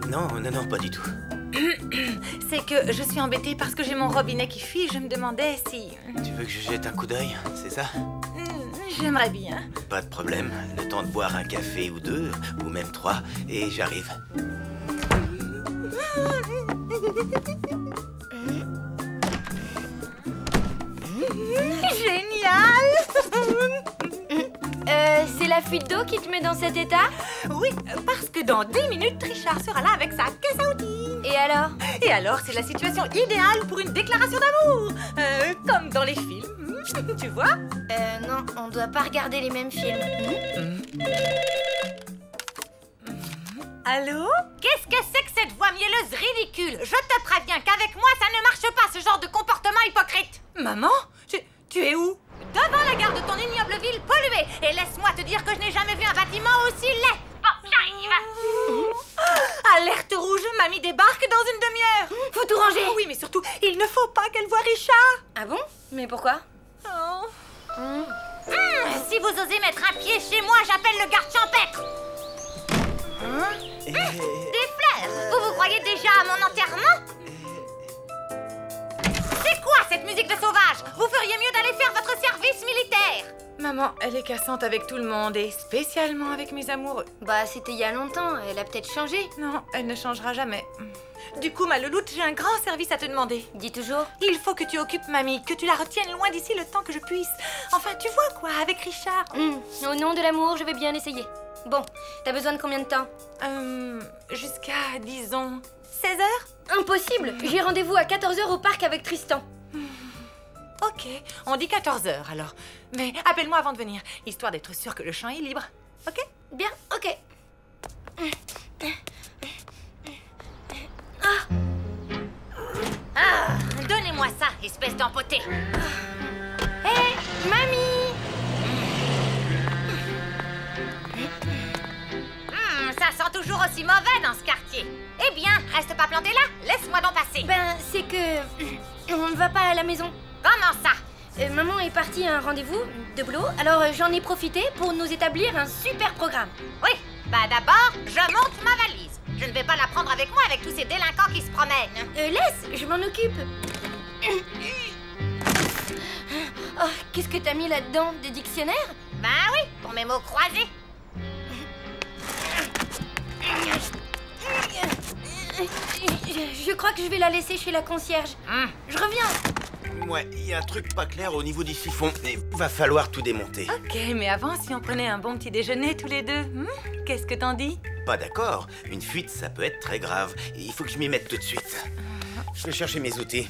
Non, pas du tout. C'est que je suis embêtée parce que j'ai mon robinet qui fuit. Je me demandais si... Tu veux que je jette un coup d'œil, c'est ça? J'aimerais bien. Pas de problème. Le temps de boire un café ou deux, ou même 3, et j'arrive. Génial! C'est la fuite d'eau qui te met dans cet état? Oui, parce que dans 10 minutes, Richard sera là avec sa caisse à outils. Et alors? Et alors, c'est la situation idéale pour une déclaration d'amour. Comme dans les films, tu vois? Non, on doit pas regarder les mêmes films. Allô? Qu'est-ce que c'est que cette voix mielleuse ridicule? Je te préviens qu'avec moi, ça ne marche pas, ce genre de comportement hypocrite. Maman? Tu es où? Devant la gare de ton ignoble ville polluée. Et laisse-moi te dire que je n'ai jamais vu un bâtiment aussi laid. Bon, j'arrive. Alerte rouge, mamie débarque dans une demi-heure. Faut tout ranger. Oui, mais surtout, il ne faut pas qu'elle voie Richard. Ah bon? Mais pourquoi? Si vous osez mettre un pied chez moi, j'appelle le garde champêtre. Des fleurs. Vous croyez déjà à mon enterrement? C'est quoi cette musique de sauvage? Vous feriez mieux d'aller faire votre service militaire. Maman, elle est cassante avec tout le monde et spécialement avec mes amoureux. Bah, c'était il y a longtemps, elle a peut-être changé. Non, elle ne changera jamais. Du coup, ma louloute, j'ai un grand service à te demander. Dis toujours. Il faut que tu occupes mamie, que tu la retiennes loin d'ici le temps que je puisse. Enfin, tu vois quoi, avec Richard. Au nom de l'amour, je vais bien essayer. Bon, t'as besoin de combien de temps? Jusqu'à, disons, 16 heures? Impossible. J'ai rendez-vous à 14h au parc avec Tristan. Ok, on dit 14 heures alors. Mais appelle-moi avant de venir, histoire d'être sûre que le champ est libre. Ok? Bien, ok. Donnez-moi ça, espèce d'empoté. Hé, mamie! Ça sent toujours aussi mauvais dans ce quartier. Eh bien, reste pas planté là, laisse-moi donc passer. Ben, c'est que... on ne va pas à la maison. Comment ça? Maman est partie à un rendez-vous de boulot, alors j'en ai profité pour nous établir un super programme. Oui, bah d'abord, je monte ma valise. Je ne vais pas la prendre avec moi avec tous ces délinquants qui se promènent. Laisse, je m'en occupe. Oh, qu'est-ce que t'as mis là-dedans? Des dictionnaires? Ben oui, pour mes mots croisés. Je crois que je vais la laisser chez la concierge. Je reviens. Ouais, il y a un truc pas clair au niveau du siphon. Il va falloir tout démonter. Ok, mais avant, si on prenait un bon petit déjeuner tous les deux, qu'est-ce que t'en dis? Pas d'accord. Une fuite, ça peut être très grave. Il faut que je m'y mette tout de suite. Je vais chercher mes outils.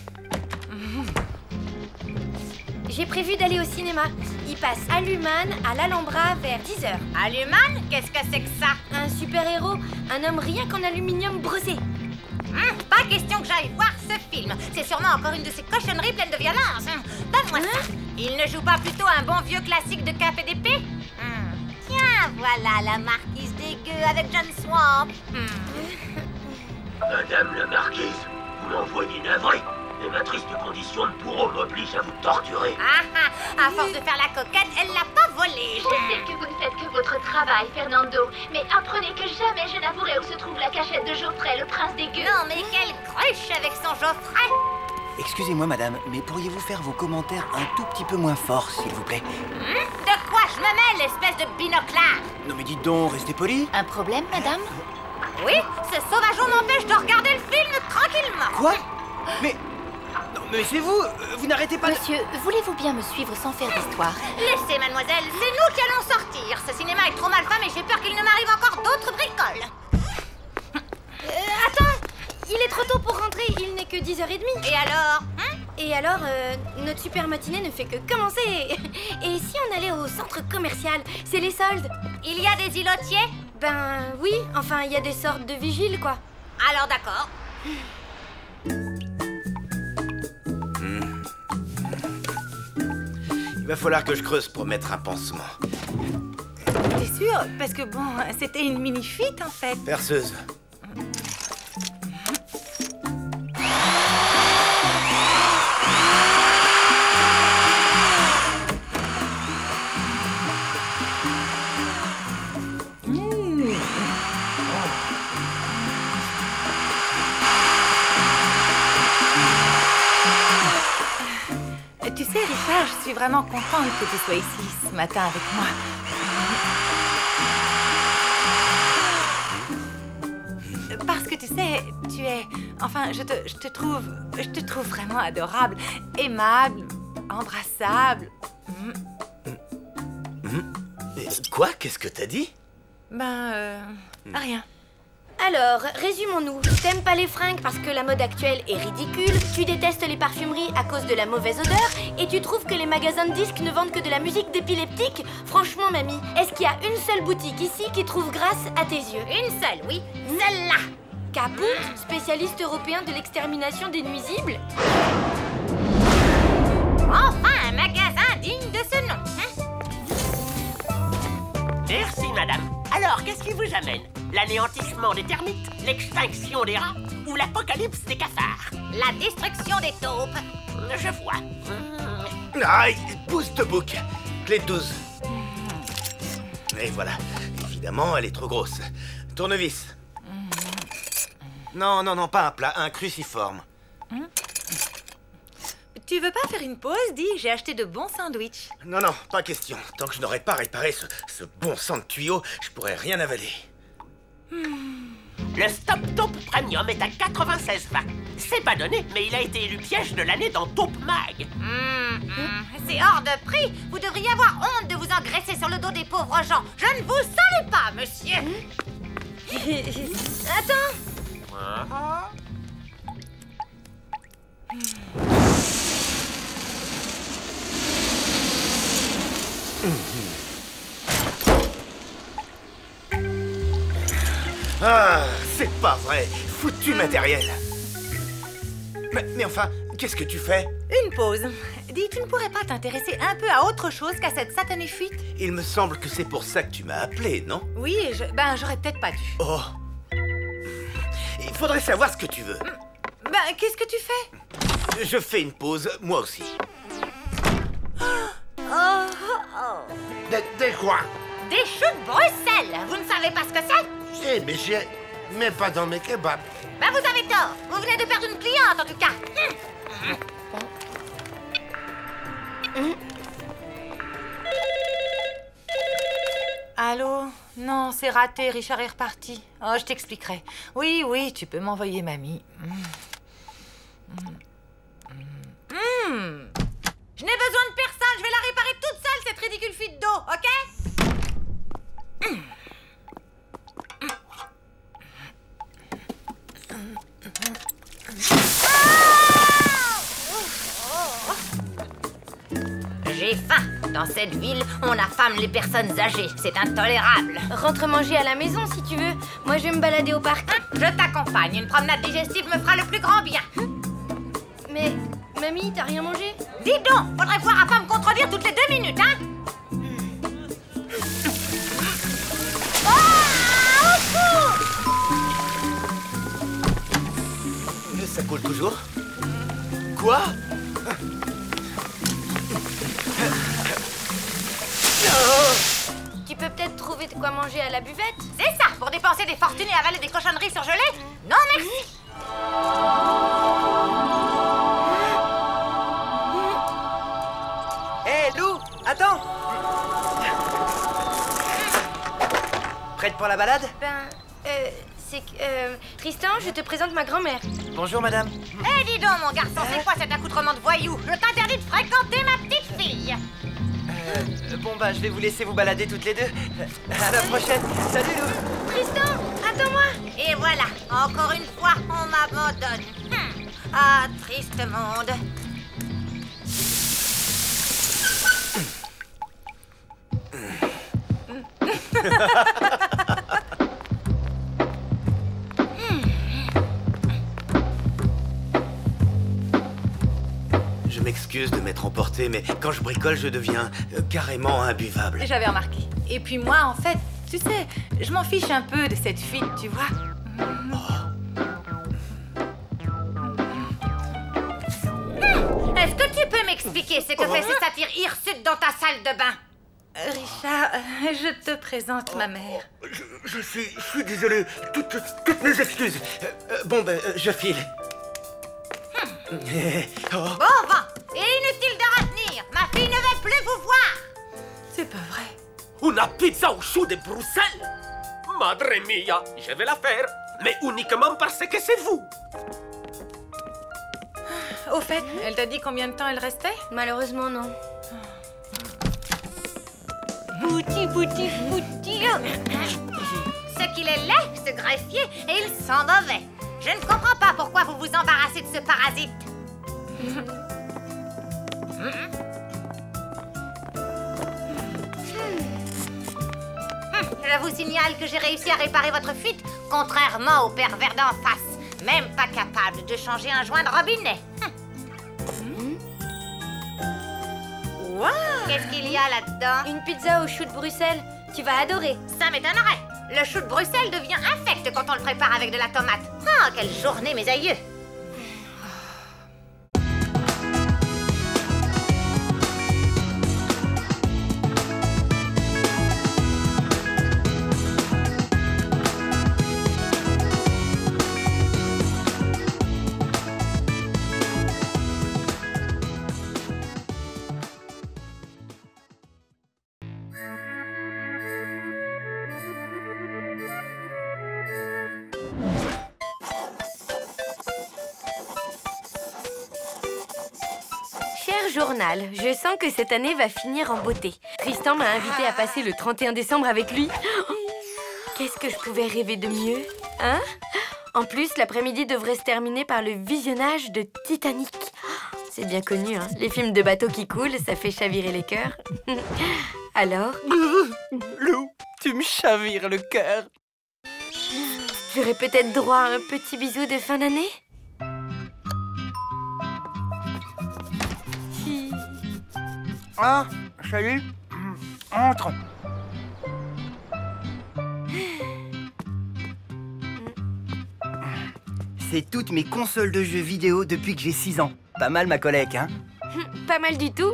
J'ai prévu d'aller au cinéma. Il passe à l'Human, à l'Alhambra, vers 10h. Allumane, qu'est-ce que c'est que ça? Un super-héros, un homme rien qu'en aluminium brossé. Pas question que j'aille voir ce film. C'est sûrement encore une de ces cochonneries pleines de violence. Donne-moi ça. Il ne joue pas plutôt un bon vieux classique de café d'épée? Tiens, voilà la marquise dégueu avec John Swamp. Madame la marquise, vous m'envoyez navré. Et ma triste condition de bourreau m'oblige à vous torturer. À force de faire la coquette, elle l'a pas volé. Je sais que vous ne faites que votre travail, Fernando. Mais apprenez que jamais je n'avouerai où se trouve la cachette de Geoffrey, le prince des gueux. Non, mais quelle cruche avec son Geoffrey. Excusez-moi, madame, mais pourriez-vous faire vos commentaires un tout petit peu moins forts, s'il vous plaît? De quoi je me mêle, espèce de binoclard? Non mais dites donc, restez poli. Un problème, madame? Oui, ce sauvageon m'empêche de regarder le film tranquillement. Quoi? Mais... Non, mais c'est vous. Vous n'arrêtez pas Monsieur, voulez-vous bien me suivre sans faire d'histoire? Laissez, mademoiselle, c'est nous qui allons sortir. Ce cinéma est trop mal fait, mais j'ai peur qu'il ne m'arrive encore d'autres bricoles. Attends! Il est trop tôt pour rentrer, il n'est que 10h30. Et alors? Et alors, notre super matinée ne fait que commencer. Et si on allait au centre commercial? C'est les soldes. Il y a des îlotiers? Ben oui, enfin il y a des sortes de vigiles, quoi. Alors d'accord. Il va falloir que je creuse pour mettre un pansement. T'es sûr? Parce que bon, c'était une mini-fuite en fait. Perceuse. suis vraiment contente que tu sois ici ce matin avec moi. Parce que tu sais, tu es... Enfin, je te trouve vraiment adorable, aimable, embrassable. Quoi? Qu'est-ce que t'as dit? Rien. Alors, résumons-nous. T'aimes pas les fringues parce que la mode actuelle est ridicule, tu détestes les parfumeries à cause de la mauvaise odeur, et tu trouves que les magasins de disques ne vendent que de la musique d'épileptique? Franchement, mamie, est-ce qu'il y a une seule boutique ici qui trouve grâce à tes yeux? Une seule, oui. Celle-là. Caput, spécialiste européen de l'extermination des nuisibles? Enfin, un magasin digne de ce nom. Merci, madame. Alors, qu'est-ce qui vous amène? L'anéantissement des termites, l'extinction des rats ou l'apocalypse des cafards? La destruction des taupes. Je vois. Aïe, pousse te bouc. Clé de 12. Et voilà. Évidemment, elle est trop grosse. Tournevis. Non, non, non, pas un plat, un cruciforme. Tu veux pas faire une pause? Dis, j'ai acheté de bons sandwichs. Non, non, pas question. Tant que je n'aurai pas réparé ce bon sang de tuyau, je pourrais rien avaler. Le Stop Taupe Premium est à 96,20. C'est pas donné, mais il a été élu piège de l'année dans Taupe Mag. C'est hors de prix. Vous devriez avoir honte de vous engraisser sur le dos des pauvres gens. Je ne vous salue pas, monsieur. Attends! Ah, c'est pas vrai. Foutu matériel. Mais enfin, qu'est-ce que tu fais? Une pause. Dis, tu ne pourrais pas t'intéresser un peu à autre chose qu'à cette satanée fuite? Il me semble que c'est pour ça que tu m'as appelé, non? Oui, j'aurais peut-être pas dû. Oh. Il faudrait savoir ce que tu veux. Qu'est-ce que tu fais? Je fais une pause, moi aussi. Des quoi? Des choux de Bruxelles. Vous ne savez pas ce que c'est? Si, mais j'ai... Mais pas dans mes kebabs. Vous avez tort. Vous venez de perdre une cliente, en tout cas. Allô? Non, c'est raté, Richard est reparti. Oh, je t'expliquerai. Oui, oui, tu peux m'envoyer mamie. Je n'ai besoin de personne. Je vais la réparer toute seule, cette ridicule fuite d'eau, ok? J'ai faim. Dans cette ville, on affame les personnes âgées. C'est intolérable. Rentre manger à la maison si tu veux. Moi, je vais me balader au parc. Je t'accompagne. Une promenade digestive me fera le plus grand bien. Mais, mamie, t'as rien mangé? Dis donc, faudrait voir à pas me contredire toutes les 2 minutes, hein? Ça coule toujours? Quoi? Tu peux peut-être trouver de quoi manger à la buvette? C'est ça, pour dépenser des fortunes et avaler des cochonneries surgelées? Non, merci. Hé, Lou, attends! Prête pour la balade? C'est que... Tristan, je te présente ma grand-mère. Bonjour, madame. Eh, dis donc, mon garçon, c'est quoi cet accoutrement de voyou? Je t'interdis de fréquenter ma petite fille. Bon, je vais vous laisser vous balader toutes les deux. À la prochaine. Salut, Lou. Tristan, attends-moi. Et voilà, encore une fois, on m'abandonne. Ah, triste monde. Je m'excuse de m'être emporté, mais quand je bricole, je deviens carrément imbuvable. J'avais remarqué. Et puis moi, en fait, tu sais, je m'en fiche un peu de cette fuite, tu vois. Est-ce que tu peux m'expliquer ce que fait ce satyre hirsute dans ta salle de bain? Richard, je te présente ma mère. Je suis désolé. Toutes mes excuses. Je file. Bon vent. Et inutile de retenir. Ma fille ne veut C'est pas vrai. Una pizza au chou de Bruxelles? Madre mia, je vais la faire, mais uniquement parce que c'est vous. Au fait, elle t'a dit combien de temps elle restait? Malheureusement, non. Bouti. Ce qu'il est laid, ce greffier, et il sent mauvais. Je ne comprends pas pourquoi vous vous embarrassez de ce parasite. Je vous signale que j'ai réussi à réparer votre fuite, contrairement au pervers d'en face. Même pas capable de changer un joint de robinet. Wow. Qu'est-ce qu'il y a là-dedans? Une pizza au chou de Bruxelles. Tu vas adorer. Ça m'étonnerait. Le chou de Bruxelles devient infect quand on le prépare avec de la tomate. Ah, quelle journée, mes aïeux! Journal, je sens que cette année va finir en beauté. Tristan m'a invité à passer le 31 décembre avec lui. Qu'est-ce que je pouvais rêver de mieux, hein? En plus, l'après-midi devrait se terminer par le visionnage de Titanic. C'est bien connu, hein? Les films de bateaux qui coulent, ça fait chavirer les cœurs. Alors? Lou, tu me chavires le cœur. J'aurais peut-être droit à un petit bisou de fin d'année? Ah, salut. Entre. C'est toutes mes consoles de jeux vidéo depuis que j'ai 6 ans. Pas mal ma collègue, hein? Pas mal du tout.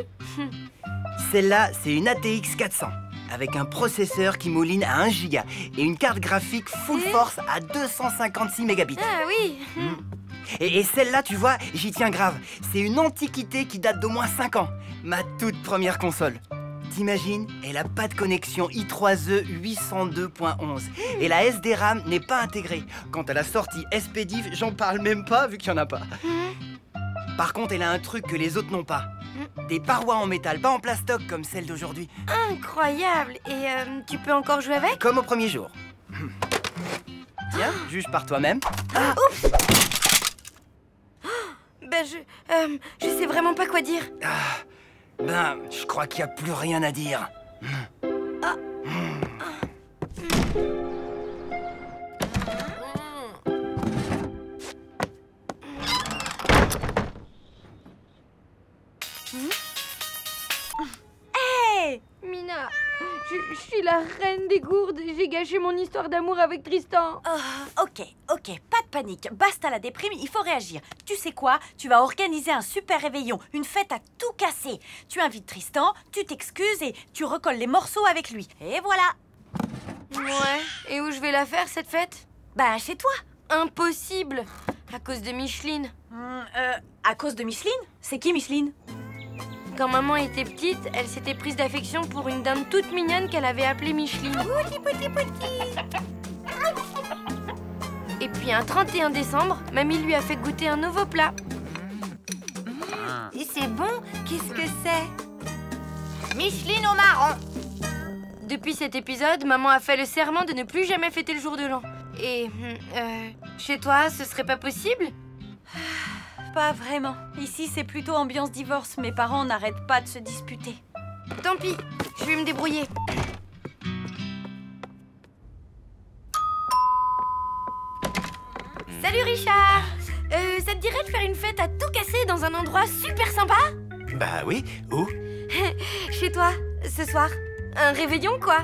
Celle-là, c'est une ATX 400, avec un processeur qui mouline à 1 Go et une carte graphique full force à 256 mégabits. Ah oui. Et celle-là, tu vois, j'y tiens grave. C'est une antiquité qui date d'au moins 5 ans. Ma toute première console. T'imagines, elle a pas de connexion i3E 802.11. Et la SD-RAM n'est pas intégrée. Quant à la sortie SPDIF, j'en parle même pas vu qu'il n'y en a pas. Par contre, elle a un truc que les autres n'ont pas. Des parois en métal, pas en plastoc comme celle d'aujourd'hui. Incroyable. Et tu peux encore jouer avec? Comme au premier jour. Tiens, juge par toi-même. Ah, oups. Ben, je sais vraiment pas quoi dire. Ben, je crois qu'il n'y a plus rien à dire. Hey Mina, je suis la reine des gourdes. J'ai gâché mon histoire d'amour avec Tristan. Ok, pas de panique. Basta la déprime, il faut réagir. Tu sais quoi? Tu vas organiser un super réveillon, une fête à tout casser. Tu invites Tristan, tu t'excuses et tu recolles les morceaux avec lui. Et voilà. Ouais, et où je vais la faire cette fête? Ben, chez toi. Impossible, à cause de Micheline. À cause de Micheline? C'est qui Micheline? Quand maman était petite, elle s'était prise d'affection pour une dame toute mignonne qu'elle avait appelée Micheline. Et puis un 31 décembre, mamie lui a fait goûter un nouveau plat. Et c'est bon? Qu'est-ce que c'est? Micheline au marron. Depuis cet épisode, maman a fait le serment de ne plus jamais fêter le jour de l'an. Et chez toi, ce serait pas possible? Pas vraiment. Ici, c'est plutôt ambiance divorce. Mes parents n'arrêtent pas de se disputer. Tant pis, je vais me débrouiller. Salut Richard. Ça te dirait de faire une fête à tout casser dans un endroit super sympa? Bah oui, où? Chez toi, ce soir. Un réveillon, quoi.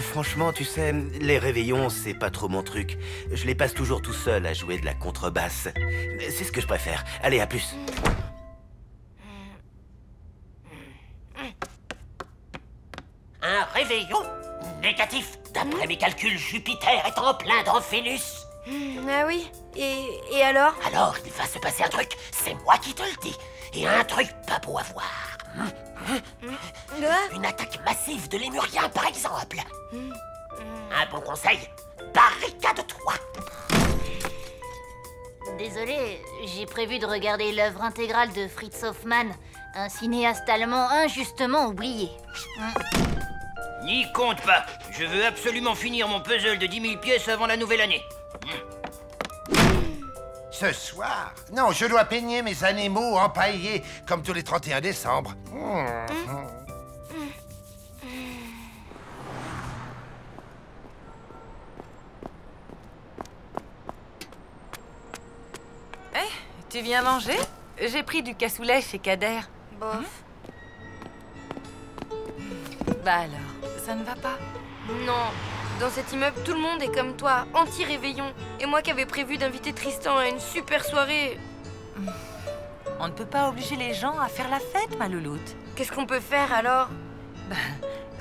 Franchement, tu sais, les réveillons, c'est pas trop mon truc. Je les passe toujours tout seul à jouer de la contrebasse. C'est ce que je préfère. Allez, à plus. Un réveillon? Négatif. D'après mes calculs, Jupiter est en plein dans Vénus. Ah oui. Et alors? Alors, il va se passer un truc. C'est moi qui te le dis. Et un truc pas beau à voir. Une attaque massive de lémuriens, par exemple. Un bon conseil, barricade-toi. Désolé, j'ai prévu de regarder l'œuvre intégrale de Fritz Hoffmann, un cinéaste allemand injustement oublié. N'y compte pas. Je veux absolument finir mon puzzle de 10 000 pièces avant la nouvelle année. Ce soir? Non, je dois peigner mes animaux empaillés, comme tous les 31 décembre. Tu viens manger? J'ai pris du cassoulet chez Kader. Bof. Bah alors, ça ne va pas? Non. Dans cet immeuble, tout le monde est comme toi, anti-réveillon. Et moi qui avais prévu d'inviter Tristan à une super soirée. On ne peut pas obliger les gens à faire la fête, ma louloute. Qu'est-ce qu'on peut faire alors?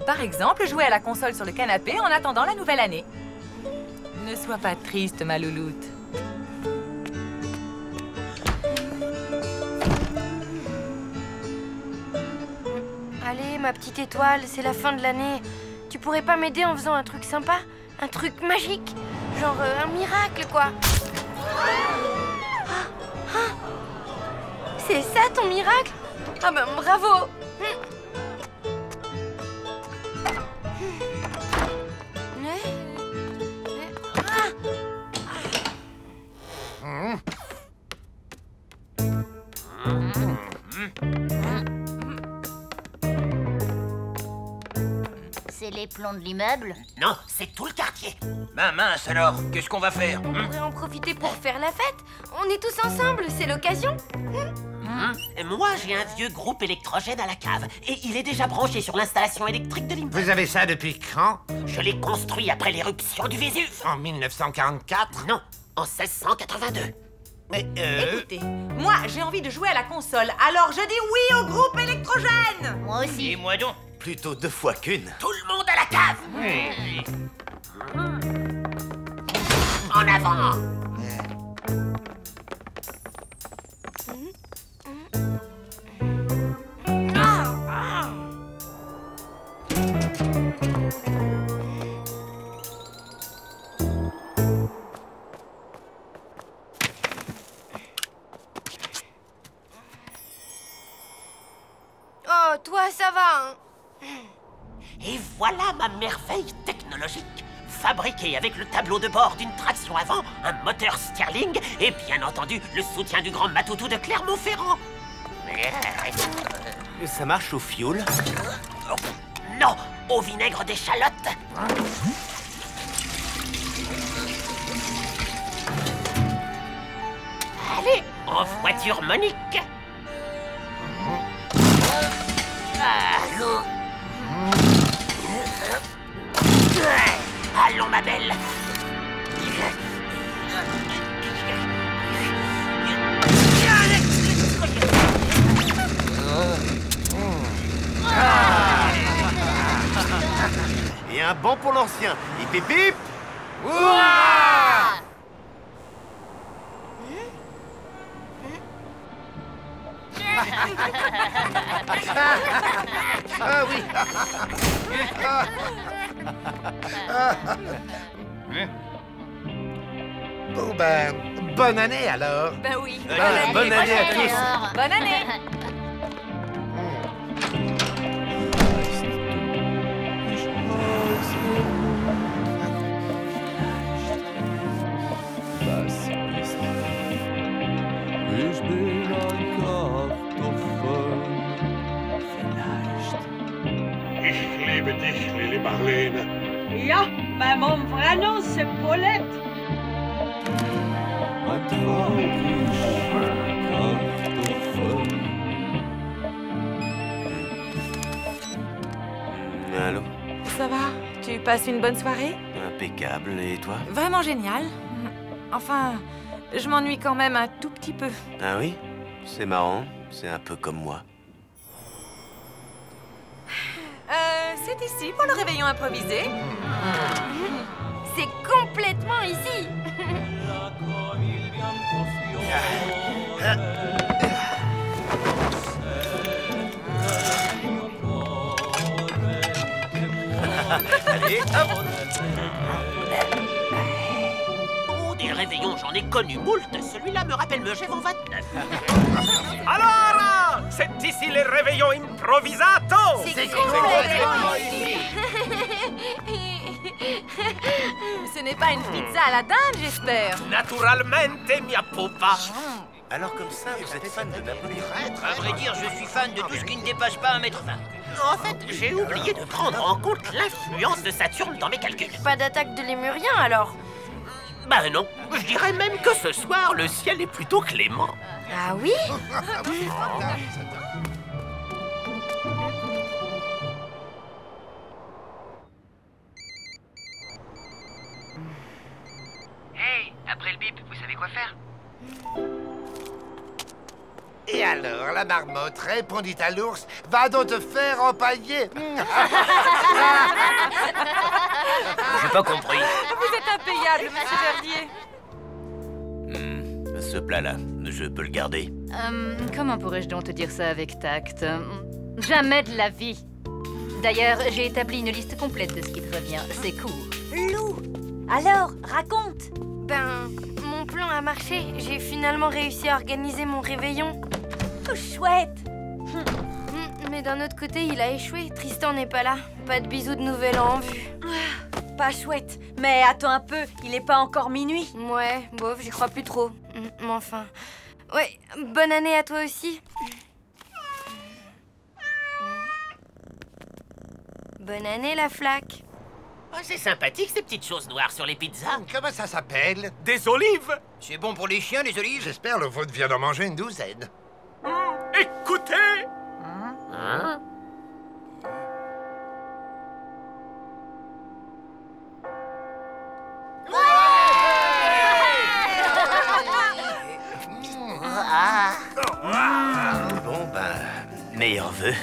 Par exemple, jouer à la console sur le canapé en attendant la nouvelle année. Ne sois pas triste, ma louloute. Allez, ma petite étoile, c'est la fin de l'année. Tu pourrais pas m'aider en faisant un truc sympa? Un truc magique? Genre un miracle, quoi. C'est ça ton miracle? Ah ben bravo. C'est les plombs de l'immeuble? Non, c'est tout le quartier. Ben mince alors, qu'est-ce qu'on va faire? On pourrait en profiter pour faire la fête. On est tous ensemble, c'est l'occasion. Moi, j'ai un vieux groupe électrogène à la cave. Et il est déjà branché sur l'installation électrique de l'immeuble. Vous avez ça depuis quand? Je l'ai construit après l'éruption du Vésuve. En 1944? Non, en 1682. Mais Écoutez, moi j'ai envie de jouer à la console, alors je dis oui au groupe électrogène. Moi aussi. Et moi donc. Plutôt 2 fois qu'une. Tout le monde à la cave. En avant. Oh, toi, ça va, hein? Et voilà ma merveille technologique. Fabriquée avec le tableau de bord d'une traction avant, un moteur Stirling et bien entendu le soutien du grand Matoutou de Clermont-Ferrand. Ça marche au fioul? Non, au vinaigre d'échalote. Allez, en voiture Monique. Allons, ma belle. Et un bon pour l'ancien. Hip hip hip. ah oui. Bon ben, bonne année alors. Ben oui. Bonne année à tous. Bonne année. Ich liebe dich, Lili Marlene. Ja, mais mon vrai nom c'est Paulette. Allô? Ça va? Tu passes une bonne soirée? Impeccable. Et toi? Vraiment génial. Enfin, je m'ennuie quand même un tout petit peu. Ah oui? C'est marrant. C'est un peu comme moi. C'est ici pour le réveillon improvisé. C'est complètement ici. Allez, à bon. Oh, des réveillons, j'en ai connu moult. Celui-là me rappelle Megève en 29. Alors, c'est ici les réveillons improvisato. C'est complètement ici. Ce n'est pas une pizza à la dinde, j'espère. Naturalmente, mia pupa. Alors comme ça, vous êtes fan de Napoléon? À vrai dire, je suis fan de tout ce qui ne dépasse pas 1,20 m. En fait, j'ai oublié de prendre en compte l'influence de Saturne dans mes calculs. Pas d'attaque de lémurien alors? Bah non, je dirais même que ce soir, le ciel est plutôt clément. Ah oui? Hey, après le bip, vous savez quoi faire? Et alors, la marmotte répondit à l'ours, va donc te faire empailler. J'ai pas compris. Vous êtes impayable, monsieur Verdier. Ce plat-là, je peux le garder? Comment pourrais-je donc te dire ça avec tact? Jamais de la vie. D'ailleurs, j'ai établi une liste complète de ce qui te revient. C'est court. Lou, alors, raconte. Ben, mon plan a marché. J'ai finalement réussi à organiser mon réveillon. Oh, chouette. Mais d'un autre côté, il a échoué. Tristan n'est pas là. Pas de bisous de nouvel an en vue. Pas chouette. Mais attends un peu, il est pas encore minuit. Ouais, bof, j'y crois plus trop. Mais enfin... Ouais, bonne année à toi aussi. Bonne année, la flaque. Oh, c'est sympathique, ces petites choses noires sur les pizzas. Comment ça s'appelle? Des olives. C'est bon pour les chiens, les olives? J'espère le vôtre vient d'en manger une douzaine. Écoutez. Hein? Bon, ben, meilleurs vœux.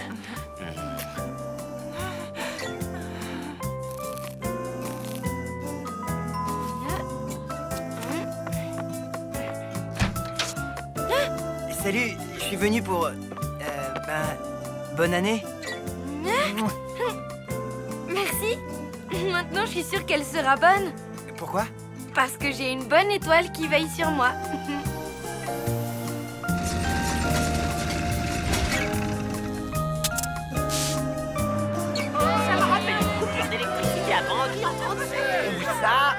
Salut, je suis venu pour... bonne année. Merci. Maintenant, je suis sûre qu'elle sera bonne. Pourquoi? Parce que j'ai une bonne étoile qui veille sur moi. Ça me rappelle une coupure d'électricité à Bangui en 37. Où ça?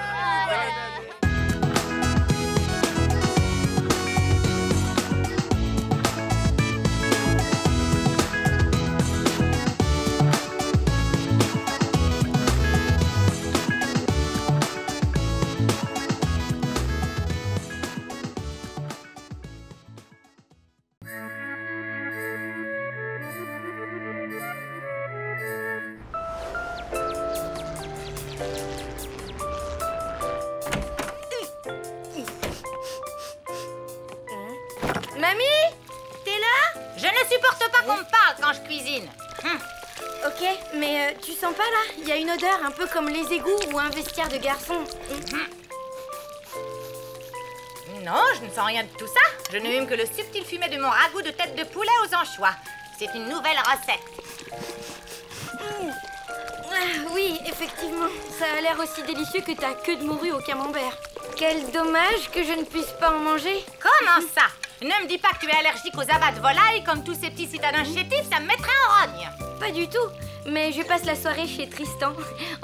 Mamie, t'es là? Je ne supporte pas qu'on me parle quand je cuisine. Ok, mais tu sens pas là? Il y a une odeur un peu comme les égouts ou un vestiaire de garçon. Non, je ne sens rien de tout ça. Je ne hume que le subtil fumet de mon ragoût de tête de poulet aux anchois. C'est une nouvelle recette. Oui, effectivement. Ça a l'air aussi délicieux que ta queue de morue au camembert. Quel dommage que je ne puisse pas en manger. Comment ça? Ne me dis pas que tu es allergique aux abats de volaille comme tous ces petits citadins chétifs, ça me mettrait en rogne. Pas du tout. Mais je passe la soirée chez Tristan.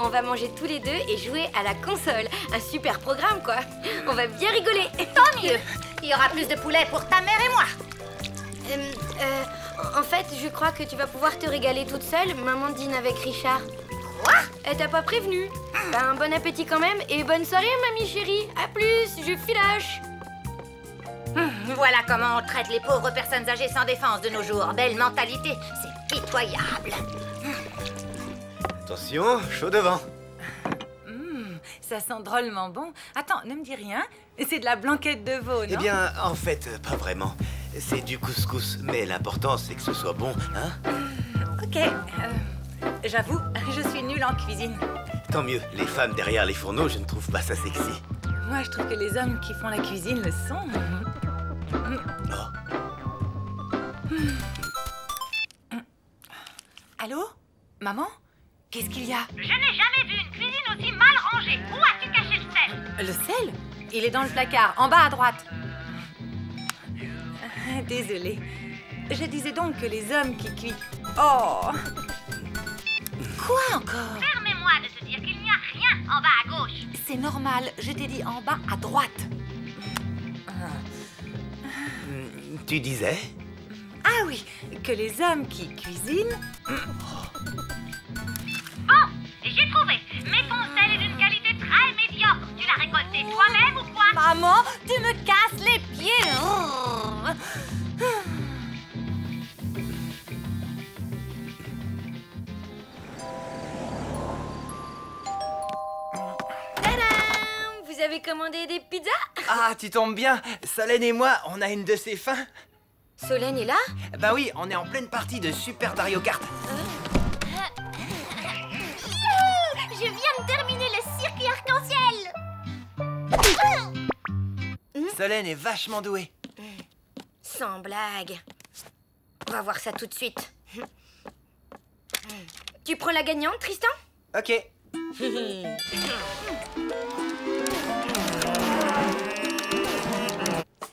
On va manger tous les deux et jouer à la console. Un super programme, quoi. On va bien rigoler. Tant mieux. Il y aura plus de poulet pour ta mère et moi. En fait, je crois que tu vas pouvoir te régaler toute seule. Maman dîne avec Richard. Quoi? Elle t'a pas prévenu. Ben, bon appétit quand même et bonne soirée, mamie chérie. À plus, je filoche. Voilà comment on traite les pauvres personnes âgées sans défense de nos jours. Belle mentalité, c'est pitoyable. Attention, chaud devant. Ça sent drôlement bon. Attends, ne me dis rien. C'est de la blanquette de veau, non? Eh bien, en fait, pas vraiment. C'est du couscous, mais l'important, c'est que ce soit bon, hein? Ok. J'avoue, je suis nulle en cuisine. Tant mieux, les femmes derrière les fourneaux, je ne trouve pas ça sexy. Moi, je trouve que les hommes qui font la cuisine le sont. Oh. Allô? Maman? Qu'est-ce qu'il y a? Je n'ai jamais vu une cuisine aussi mal rangée. Où as-tu caché le sel? Le sel? Il est dans le placard, en bas à droite. Désolée. Je disais donc que les hommes qui cuisent... Oh! Quoi encore? Permets-moi de te dire qu'il n'y a rien en bas à gauche. C'est normal, je t'ai dit en bas à droite. Tu disais? Ah oui, que les hommes qui cuisinent... Bon, j'ai trouvé. Mais ton sel est d'une qualité très médiocre. Tu l'as récolté toi-même ou quoi? Maman, tu me casses les pieds. Oh. Tadam! Vous avez commandé des pizzas? Ah, tu tombes bien. Solène et moi, on a une de ces fins. Solène est là? Bah oui, on est en pleine partie de Super Mario Kart. Je viens de terminer le circuit arc-en-ciel. Solène est vachement douée. Sans blague. On va voir ça tout de suite. Tu prends la gagnante, Tristan? Ok.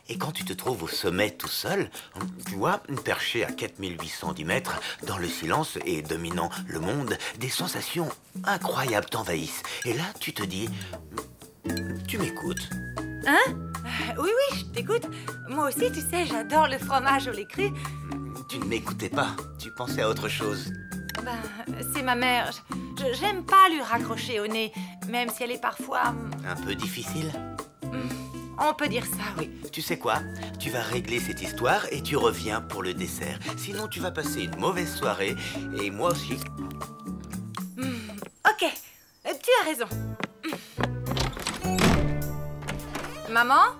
Et quand tu te trouves au sommet tout seul, tu vois, perché à 4810 mètres, dans le silence et dominant le monde, des sensations incroyables t'envahissent. Et là, tu te dis... Tu m'écoutes? Hein? Oui, oui, je t'écoute. Moi aussi, tu sais, j'adore le fromage au lait cru. Tu ne m'écoutais pas, tu pensais à autre chose. Ben, c'est ma mère. J'aime pas lui raccrocher au nez, même si elle est parfois... Un peu difficile? On peut dire ça, oui. Tu sais quoi? Tu vas régler cette histoire et tu reviens pour le dessert. Sinon, tu vas passer une mauvaise soirée et moi aussi. Ok, tu as raison. Maman?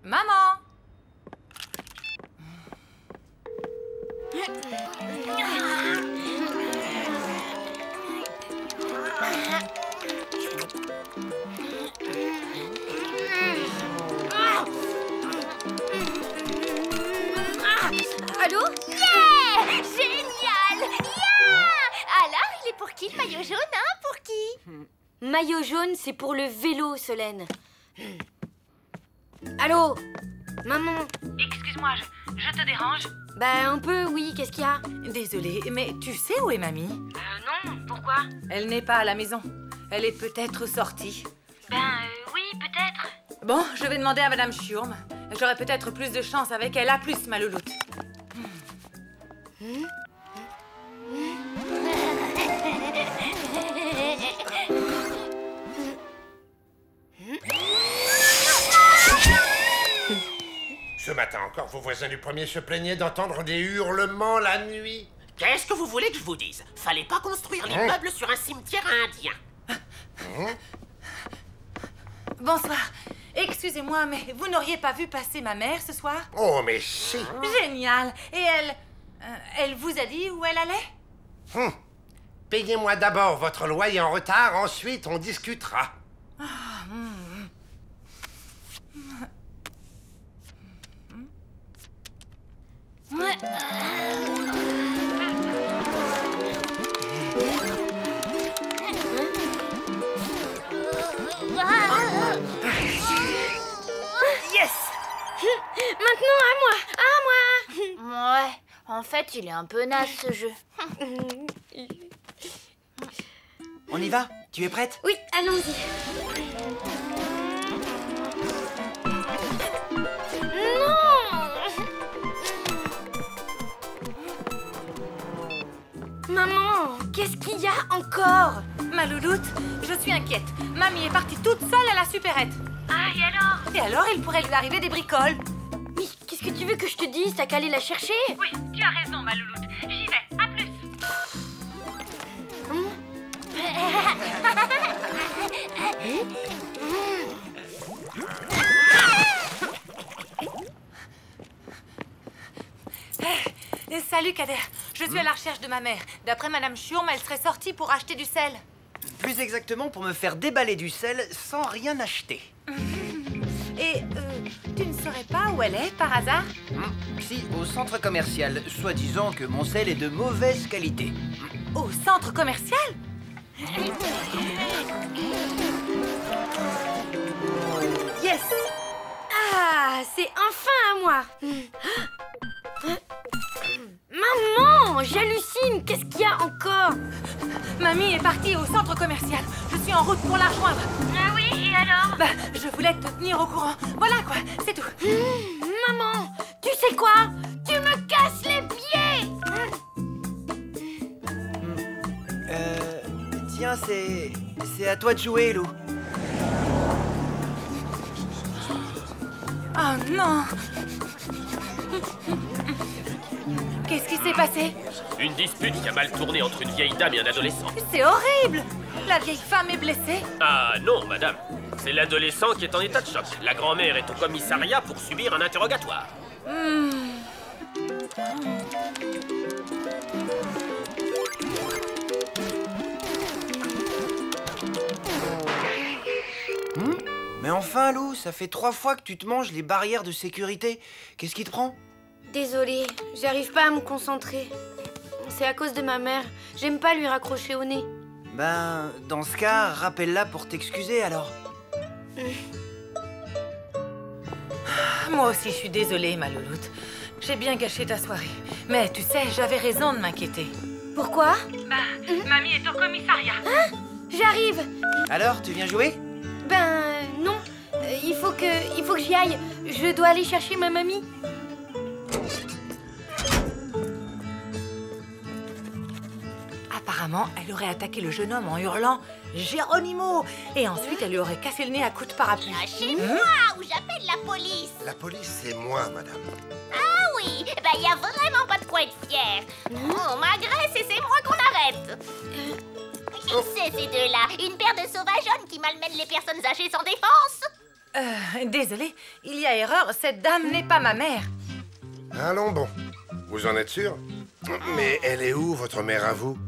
Maman? Allô? Yeah! Génial! Yeah! Alors, il est pour qui le maillot jaune, hein? Pour qui? Maillot jaune, c'est pour le vélo, Solène. Allô? Maman? Excuse-moi, je te dérange? Bah, un peu, oui. Qu'est-ce qu'il y a? Désolée, mais tu sais où est mamie? Non. Pourquoi? Elle n'est pas à la maison. Elle est peut-être sortie. Oui, peut-être. Bon, je vais demander à Madame Schurm. J'aurai peut-être plus de chance avec elle. À plus, ma louloute. Ce matin encore, vos voisins du premier se plaignaient d'entendre des hurlements la nuit. Qu'est-ce que vous voulez que je vous dise? Fallait pas construire l'immeuble sur un cimetière indien. Bonsoir. Excusez-moi, mais vous n'auriez pas vu passer ma mère ce soir? Oh, mais si. Génial. Et elle vous a dit où elle allait? Payez-moi d'abord votre loyer en retard, ensuite on discutera. Yes! Maintenant, à moi! Ouais, en fait, il est un peu naze, ce jeu. On y va? Tu es prête? Oui, allons-y. Maman, qu'est-ce qu'il y a encore? Ma louloute, je suis inquiète. Mamie est partie toute seule à la supérette. Ah, et alors? Et alors, il pourrait lui arriver des bricoles. Mais qu'est-ce que tu veux que je te dise? T'as qu'à aller la chercher? Oui, tu as raison, ma louloute. J'y vais. À plus. Salut, Kader. Je suis à la recherche de ma mère. D'après Madame Schurm, elle serait sortie pour acheter du sel. Plus exactement pour me faire déballer du sel sans rien acheter. Et Tu ne saurais pas où elle est, par hasard? Si, au centre commercial, soi-disant que mon sel est de mauvaise qualité. Au centre commercial? Yes! Ah, c'est enfin à moi. Maman, j'hallucine. Qu'est-ce qu'il y a encore? Mamie est partie au centre commercial. Je suis en route pour la rejoindre. Ah oui, et alors? Bah, je voulais te tenir au courant. Voilà quoi, c'est tout. Maman, tu sais quoi? Tu me casses les pieds. Tiens, c'est à toi de jouer, Lou. Oh non! Qu'est-ce qui s'est passé? Une dispute qui a mal tourné entre une vieille dame et un adolescent. C'est horrible! La vieille femme est blessée? Ah non, madame. C'est l'adolescent qui est en état de choc. La grand-mère est au commissariat pour subir un interrogatoire. Mais enfin, Lou, ça fait 3 fois que tu te manges les barrières de sécurité. Qu'est-ce qui te prend? Désolée, j'arrive pas à me concentrer. C'est à cause de ma mère. J'aime pas lui raccrocher au nez. Ben, dans ce cas, rappelle-la pour t'excuser, alors. Moi aussi, je suis désolée, ma louloute. J'ai bien gâché ta soirée. Mais tu sais, j'avais raison de m'inquiéter. Pourquoi? Bah, mamie est au commissariat. Hein? J'arrive. Alors, tu viens jouer? Ben, non. Il faut que j'y aille. Je dois aller chercher ma mamie. Apparemment, elle aurait attaqué le jeune homme en hurlant « Geronimo !» et ensuite elle lui aurait cassé le nez à coups de parapluie. Lâchez-moi ou j'appelle la police. La police, c'est moi, madame. Ah oui, bah y a vraiment pas de quoi être fier. On m'agresse et c'est moi qu'on arrête. Qui c'est ces deux-là? Une paire de sauvageonnes qui malmènent les personnes âgées sans défense? Désolée, il y a erreur, cette dame n'est pas ma mère. Allons bon. Vous en êtes sûr? Mais elle est où, votre mère, à vous?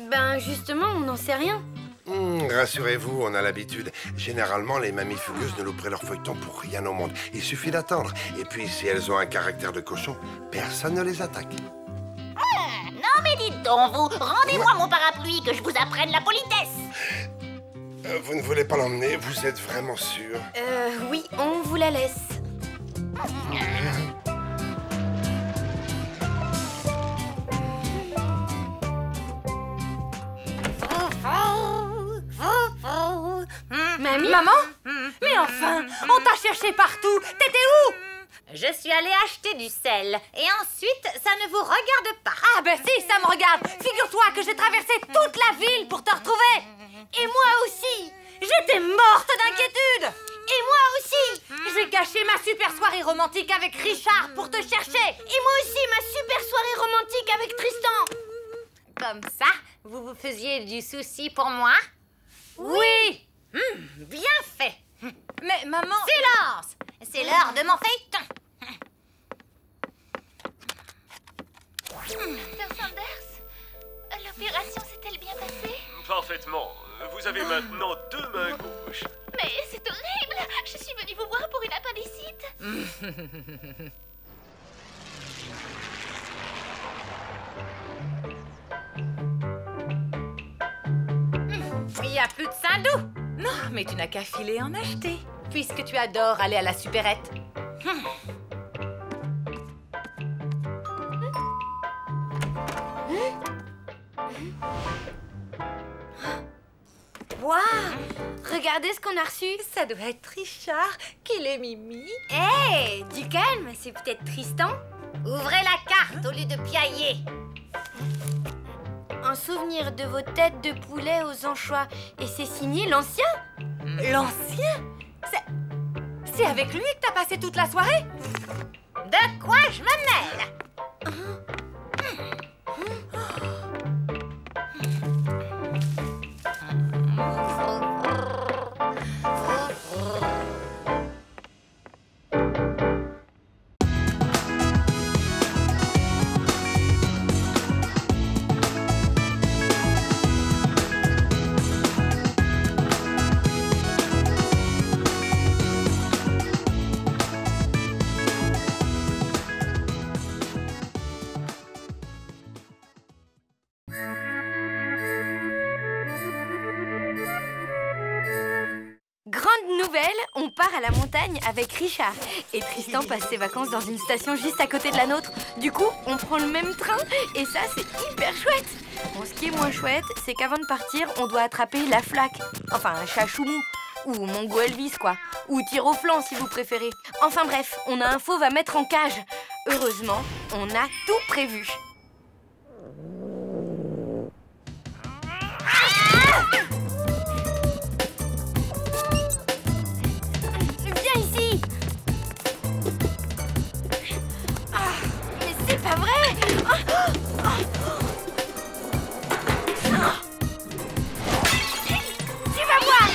Ben, justement, on n'en sait rien. Rassurez-vous, on a l'habitude. Généralement, les mamies fougueuses ne louperont leur feuilleton pour rien au monde. Il suffit d'attendre. Et puis, si elles ont un caractère de cochon, personne ne les attaque. Non mais dites donc, vous, rendez-moi mon parapluie que je vous apprenne la politesse. Vous ne voulez pas l'emmener? Vous êtes vraiment sûr? Oui, on vous la laisse. Mamie? Maman? Mais enfin, on t'a cherché partout. T'étais où? Je suis allée acheter du sel. Et ensuite, ça ne vous regarde pas. Ah ben si, ça me regarde. Figure-toi que j'ai traversé toute la ville pour te retrouver. Et moi aussi. J'étais morte d'inquiétude. Et moi aussi. J'ai gâché ma super soirée romantique avec Richard pour te chercher. Et moi aussi, ma super soirée romantique avec Tristan. Comme ça, vous vous faisiez du souci pour moi? Oui. Bien fait. Mais maman... Silence! C'est l'heure de mon feuilleton. Dr. Sanders, l'opération s'est-elle bien passée? Parfaitement. Vous avez maintenant 2 mains gauches. Mais c'est horrible! Je suis venue vous voir pour une appendicite. Il n'y a plus de Saint-Doux. Non, mais tu n'as qu'à filer en acheter, puisque tu adores aller à la supérette. Waouh! Regardez ce qu'on a reçu. Ça doit être Richard qui l'ait Mimi. Hé, du calme, c'est peut-être Tristan. Ouvrez la carte au lieu de piailler. Un souvenir de vos têtes de poulet aux anchois. Et c'est signé l'ancien? L'ancien? C'est avec lui que t'as passé toute la soirée? De quoi je me mêle? part à la montagne avec Richard. Et Tristan passe ses vacances dans une station juste à côté de la nôtre. Du coup, on prend le même train et ça, c'est hyper chouette. Bon, ce qui est moins chouette, c'est qu'avant de partir, on doit attraper la flaque. Enfin, un chat choumou. Ou Mongo Elvis, quoi. Ou tir au flanc, si vous préférez. Enfin bref, on a un fauve à mettre en cage. Heureusement, on a tout prévu. Viens ici. Mais c'est pas vrai. Tu vas voir.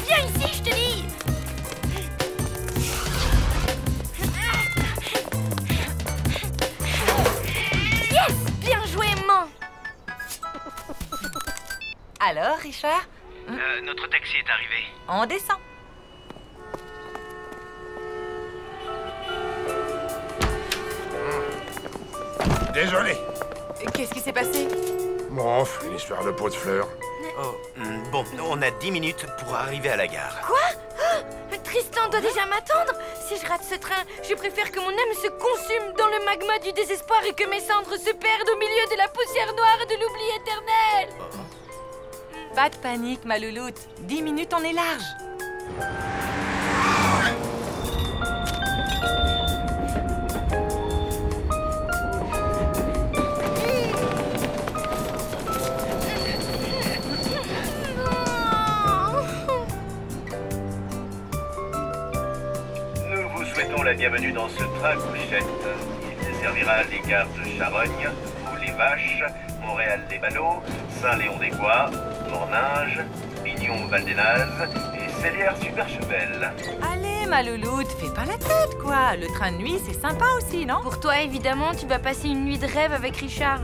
Viens ici, je te dis. Yes, bien joué, man. Alors, Richard? Notre taxi est arrivé. On descend. Désolé. Qu'est-ce qui s'est passé? Bon, une histoire de pot de fleurs. Oh, bon, on a 10 minutes pour arriver à la gare. Quoi? Tristan doit déjà m'attendre. Si je rate ce train, je préfère que mon âme se consume dans le magma du désespoir et que mes cendres se perdent au milieu de la poussière noire de l'oubli éternel. Pas de panique, ma louloute. 10 minutes, on est large. Nous vous souhaitons la bienvenue dans ce train couchette. Il desservira les gares de Charogne, Moulins-les-Vaches, Montréal-les-Ballots, Saint-Léon-des-Bois, Morninge, Pignon-Val-des-Nazes et Célière-Superchevel. Allez, ma louloute, fais pas la tête, quoi. Le train de nuit, c'est sympa aussi, non? Pour toi, évidemment, tu vas passer une nuit de rêve avec Richard.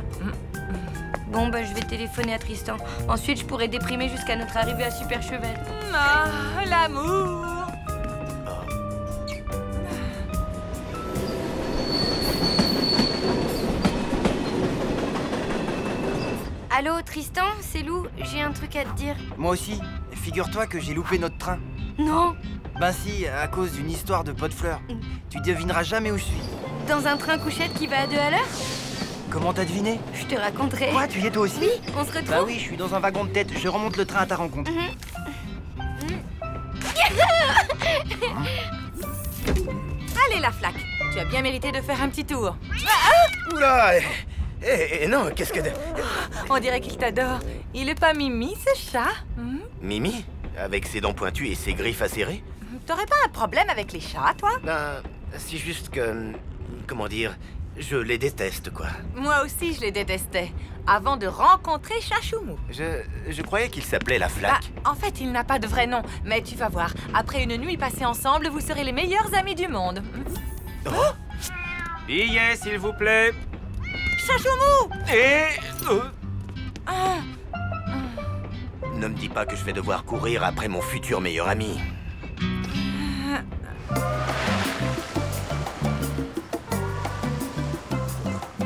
Bon, bah, je vais téléphoner à Tristan. Ensuite, je pourrai déprimer jusqu'à notre arrivée à Superchevel. Ah, l'amour. Allô, Tristan, c'est Lou, j'ai un truc à te dire. Moi aussi. Figure-toi que j'ai loupé notre train. Non. Ben si, à cause d'une histoire de pot de fleurs. Tu devineras jamais où je suis. Dans un train couchette qui va à 2 à l'heure? Comment t'as deviné? Je te raconterai. Quoi, tu y es toi aussi? Oui, on se retrouve. Bah oui, je suis dans un wagon de tête. Je remonte le train à ta rencontre. Allez, la flaque. Tu as bien mérité de faire un petit tour. Oula! Non, qu'est-ce que... On dirait qu'il t'adore. Il est pas Mimi, ce chat? Mimi? Avec ses dents pointues et ses griffes acérées? T'aurais pas un problème avec les chats, toi? Ben, c'est juste que... Comment dire? Je les déteste, quoi. Moi aussi, je les détestais. Avant de rencontrer Chachoumou. Je croyais qu'il s'appelait la flaque. Bah, en fait, il n'a pas de vrai nom. Mais tu vas voir, après une nuit passée ensemble, vous serez les meilleurs amis du monde. Oh. Billets, s'il vous plaît. Chachoumou! Ne me dis pas que je vais devoir courir après mon futur meilleur ami.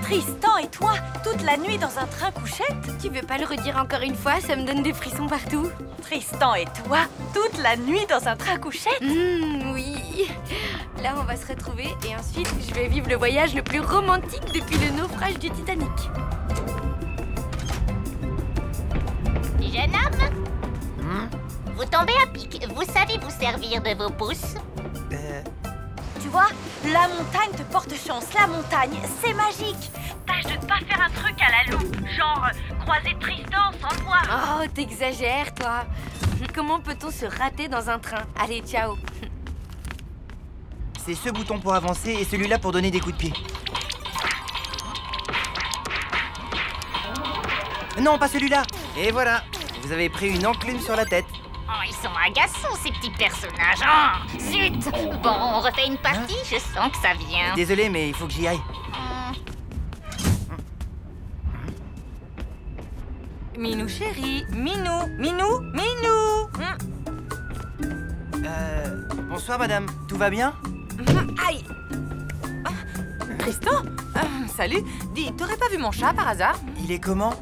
Tristan et toi, toute la nuit dans un train couchette? Tu veux pas le redire encore une fois? Ça me donne des frissons partout. Tristan et toi, toute la nuit dans un train couchette? Oui. Là, on va se retrouver et ensuite, je vais vivre le voyage le plus romantique depuis le naufrage du Titanic. Jeune homme, vous tombez à pic. Vous savez vous servir de vos pouces? Tu vois, la montagne te porte chance. La montagne, c'est magique. Tâche de ne pas faire un truc à la loupe. Genre, croiser Tristan sans le voir. Oh, t'exagères, toi. Comment peut-on se rater dans un train? Allez, ciao. C'est ce bouton pour avancer et celui-là pour donner des coups de pied. Non, pas celui-là. Et voilà, vous avez pris une enclume sur la tête. Oh, ils sont agaçants, ces petits personnages. Oh, zut! Bon, on refait une partie, je sens que ça vient. Désolé, mais il faut que j'y aille. Minou chéri, Minou, Minou, Minou. Bonsoir, madame. Tout va bien? Aïe. Tristan? Salut. Dis, t'aurais pas vu mon chat par hasard? Il est comment?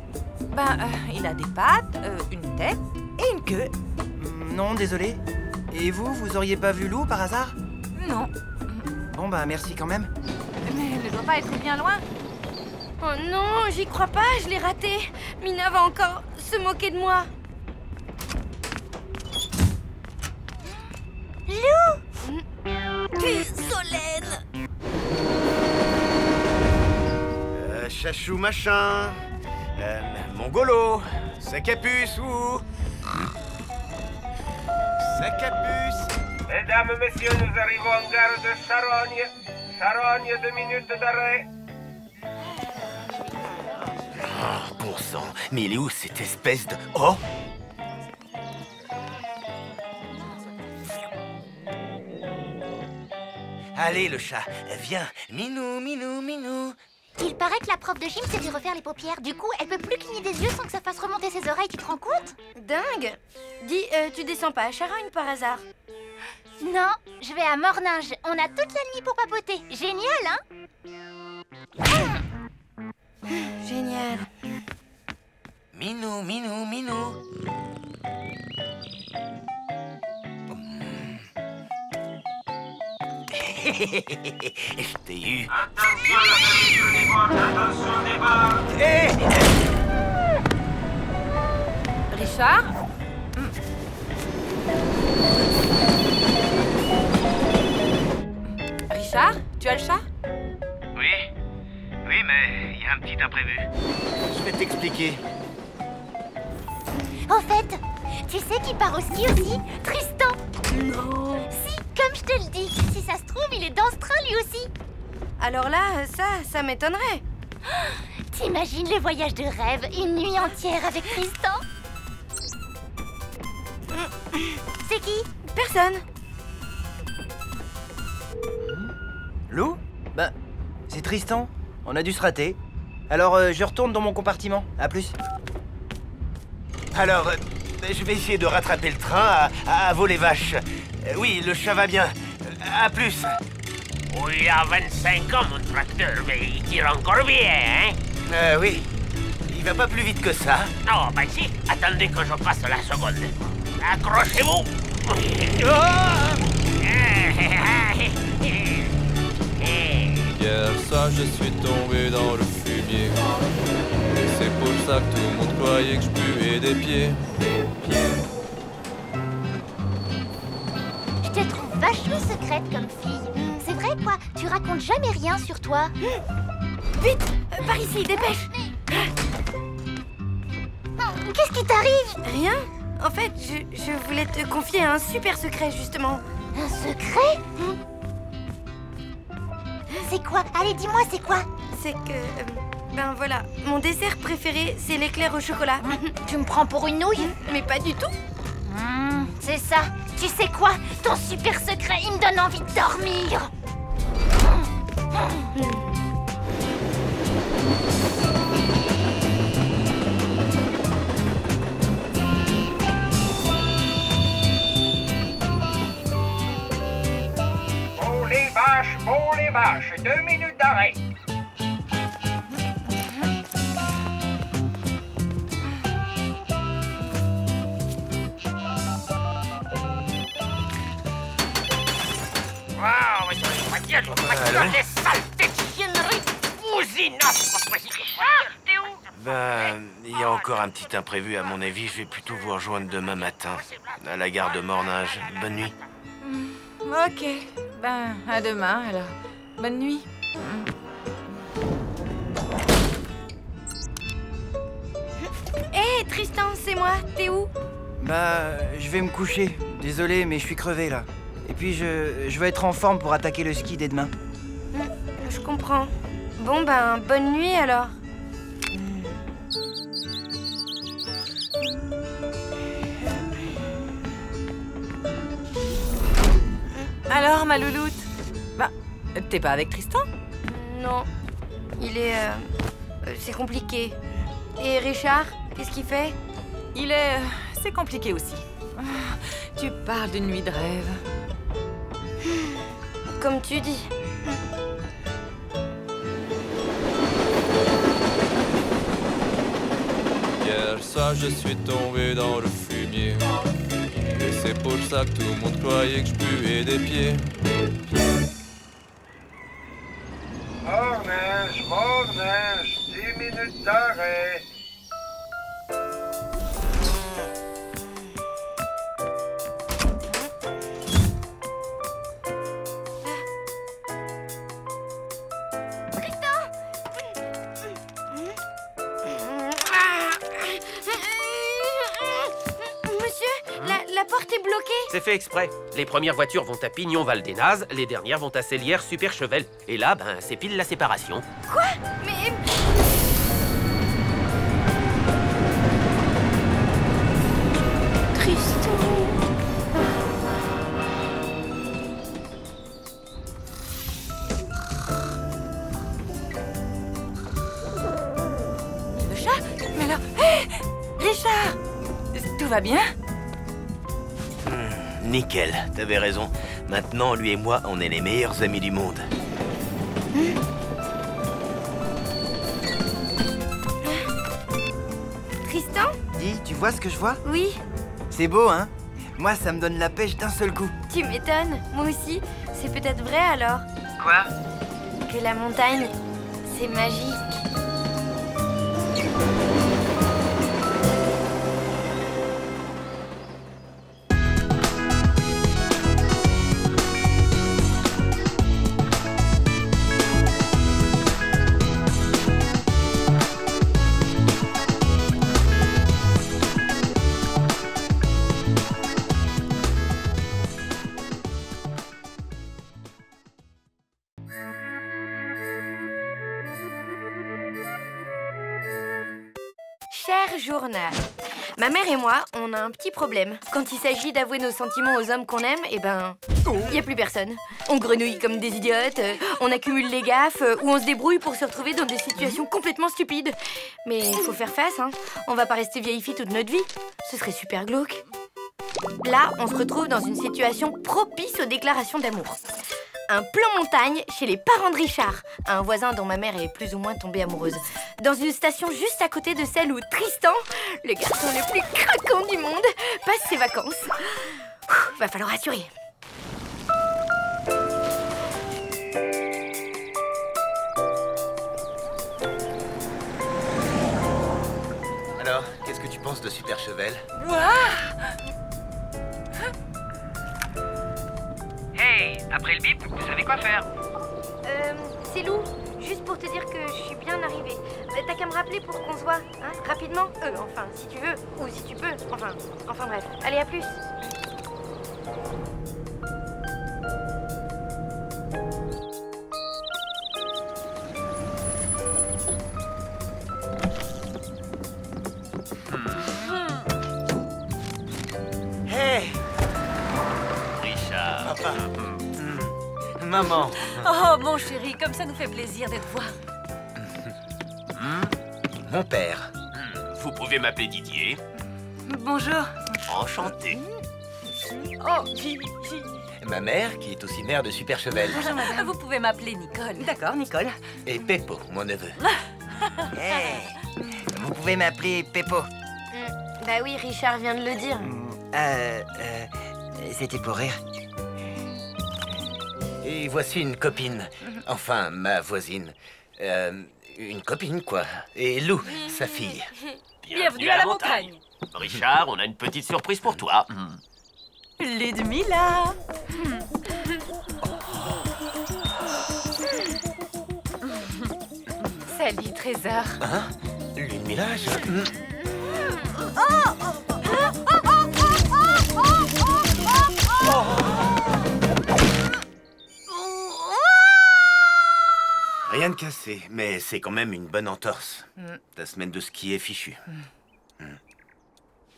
Ben, il a des pattes, une tête et une queue. Non, désolé. Et vous auriez pas vu Lou par hasard? Non. Bon bah merci quand même. Mais elle ne doit pas être bien loin. Oh non, j'y crois pas, je l'ai raté. Mina va encore se moquer de moi. Lou! Solène! Chachou machin. Mongolo. Sac à puce ou... Sac à puce. Mesdames, messieurs, nous arrivons en gare de Charogne. Charogne, 2 minutes d'arrêt. Oh, bon sang. Mais il est où cette espèce de... Oh! Allez, le chat, viens. Minou, minou, minou. Il paraît que la prof de gym s'est fait refaire les paupières. Du coup, elle peut plus cligner des yeux sans que ça fasse remonter ses oreilles, tu te rends compte? Dingue! Dis, tu descends pas à Charogne par hasard? Non, je vais à Morninge. On a toute la nuit pour papoter. Génial, hein? Génial. Minou, minou, minou. Je t'ai eu. Attention, la attention des bords. Hé! Richard? Richard, tu as le chat? Oui, mais il y a un petit imprévu. Je vais t'expliquer. Au fait, tu sais qui part au ski aussi? Tristan! Non. Si, comme je te le dis. Si ça se trouve, il est dans ce train lui aussi. Alors là, ça m'étonnerait. T'imagines le voyage de rêve, une nuit entière avec Tristan? C'est qui? Personne. Lou? Bah, c'est Tristan. On a dû se rater. Alors, je retourne dans mon compartiment. À plus. Alors, je vais essayer de rattraper le train à voler vache. Oui, le chat va bien. À plus. Oui, il a 25 ans, mon tracteur, mais il tire encore bien, hein? Oui. Il va pas plus vite que ça. Oh, bah si. Attendez que je passe la seconde. Accrochez-vous. Hier soir, je suis tombé dans le fumier. Et c'est pour ça que tout le monde croyait que je puais des pieds. Je te trouve vachement secrète comme fille. C'est vrai, quoi? Tu racontes jamais rien sur toi. Vite, par ici, dépêche. Qu'est-ce qui t'arrive? Rien. En fait, je voulais te confier un super secret, justement. Un secret? C'est quoi? Allez, dis-moi, c'est quoi? C'est que... ben voilà, mon dessert préféré, c'est l'éclair au chocolat. Tu me prends pour une nouille? Mais pas du tout. C'est ça. Tu sais quoi? Ton super secret, il me donne envie de dormir. Bon les vaches, 2 minutes d'arrêt. Les saletés de chiennerie bousinasses. T'es où? Ben, il y a encore un petit imprévu à mon avis. Je vais plutôt vous rejoindre demain matin à la gare de Morninge. Bonne nuit. Ok. Ben, à demain, alors. Bonne nuit. Hé, Tristan, c'est moi. T'es où? Bah, je vais me coucher. Désolé, mais je suis crevé, là. Et puis, je vais être en forme pour attaquer le ski dès demain. Je comprends. Bon, ben, bonne nuit, alors. Alors, ma louloute? Bah, t'es pas avec Tristan? Non. Il est... c'est compliqué. Et Richard, qu'est-ce qu'il fait? Il est... c'est compliqué aussi. Tu parles d'une nuit de rêve. Comme tu dis. Hier soir, je suis tombé dans le fumier. Et c'est pour ça que tout le monde croyait que je puais des pieds. Mort neige, 10 minutes d'arrêt. La porte est bloquée. C'est fait exprès. Les premières voitures vont à Pignon-Val-des-Nazes, les dernières vont à Célière-Super-Chevel. Et là, ben, c'est pile la séparation. Quoi? Mais... Tristan... Le chat? Mais alors... Hé! Richard! Tout va bien? Nickel, t'avais raison. Maintenant, lui et moi, on est les meilleurs amis du monde. Tristan? Dis, tu vois ce que je vois? Oui. C'est beau, hein? Moi, ça me donne la pêche d'un seul coup. Tu m'étonnes, moi aussi. C'est peut-être vrai alors? Quoi? Que la montagne, c'est magique. Cher journal, ma mère et moi, on a un petit problème. Quand il s'agit d'avouer nos sentiments aux hommes qu'on aime, eh ben, y a plus personne. On grenouille comme des idiotes, on accumule les gaffes, ou on se débrouille pour se retrouver dans des situations complètement stupides. Mais il faut faire face, hein. On va pas rester vieille fille toute notre vie. Ce serait super glauque. Là, on se retrouve dans une situation propice aux déclarations d'amour. Un plan montagne chez les parents de Richard, un voisin dont ma mère est plus ou moins tombée amoureuse. Dans une station juste à côté de celle où Tristan, le garçon le plus craquant du monde, passe ses vacances. Va falloir assurer. Alors, qu'est-ce que tu penses de Super Chevel? Hey, après le bip, vous savez quoi faire? C'est Lou, juste pour te dire que je suis bien arrivée. T'as qu'à me rappeler pour qu'on se voit, hein, rapidement. Enfin, si tu veux, ou si tu peux. Enfin bref. Allez, à plus. Hey! Richard. Papa. Maman. Oh, mon chéri, comme ça nous fait plaisir de te voir. Mon père. Vous pouvez m'appeler Didier. Bonjour. Enchanté. Oh, Ma mère, qui est aussi mère de Super Chevel. bonjour madame. Vous pouvez m'appeler Nicole. D'accord, Nicole. Et Peppo, mon neveu. Hey, vous pouvez m'appeler Peppo. Bah oui, Richard vient de le dire. C'était pour rire. Et voici une copine. Enfin, ma voisine. Une copine, quoi. Et Lou, sa fille. Bienvenue à la montagne. Richard, on a une petite surprise pour toi. Ludmilla. Salut, Trésor. Hein? Ludmilla, Rien de cassé, mais c'est quand même une bonne entorse. Ta semaine de ski est fichue.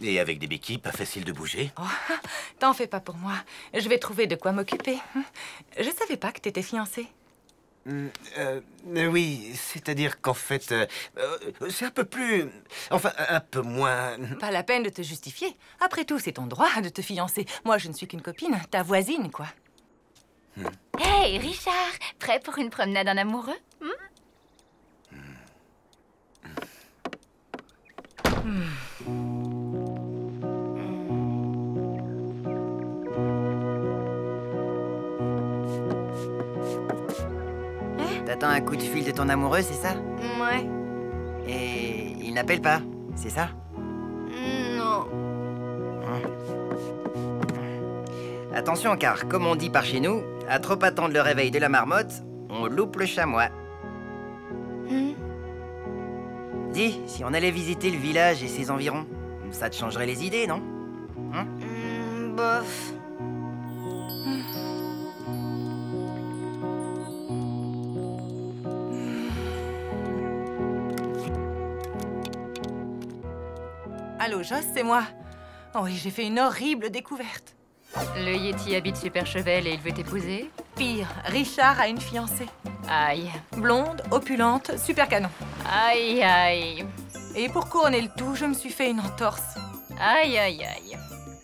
Et avec des béquilles, pas facile de bouger. Oh, t'en fais pas pour moi. Je vais trouver de quoi m'occuper. Je savais pas que t'étais fiancée. Oui, c'est-à-dire qu'en fait, c'est un peu plus... Enfin, un peu moins... Pas la peine de te justifier. Après tout, c'est ton droit de te fiancer. Moi, je ne suis qu'une copine, ta voisine, quoi. Hey, Richard, prêt pour une promenade en amoureux? T'attends un coup de fil de ton amoureux, c'est ça? Ouais. Et il n'appelle pas, c'est ça? Non. Attention, car comme on dit par chez nous, à trop attendre le réveil de la marmotte, on loupe le chamois. Dis, si on allait visiter le village et ses environs, ça te changerait les idées, non? Bof. Allô, Joss, c'est moi. Oh oui, j'ai fait une horrible découverte. Le Yeti habite Super Chevel et il veut t'épouser? Pire, Richard a une fiancée. Aïe. Blonde, opulente, super canon. Aïe, aïe. Et pour couronner le tout, je me suis fait une entorse. Aïe, aïe, aïe.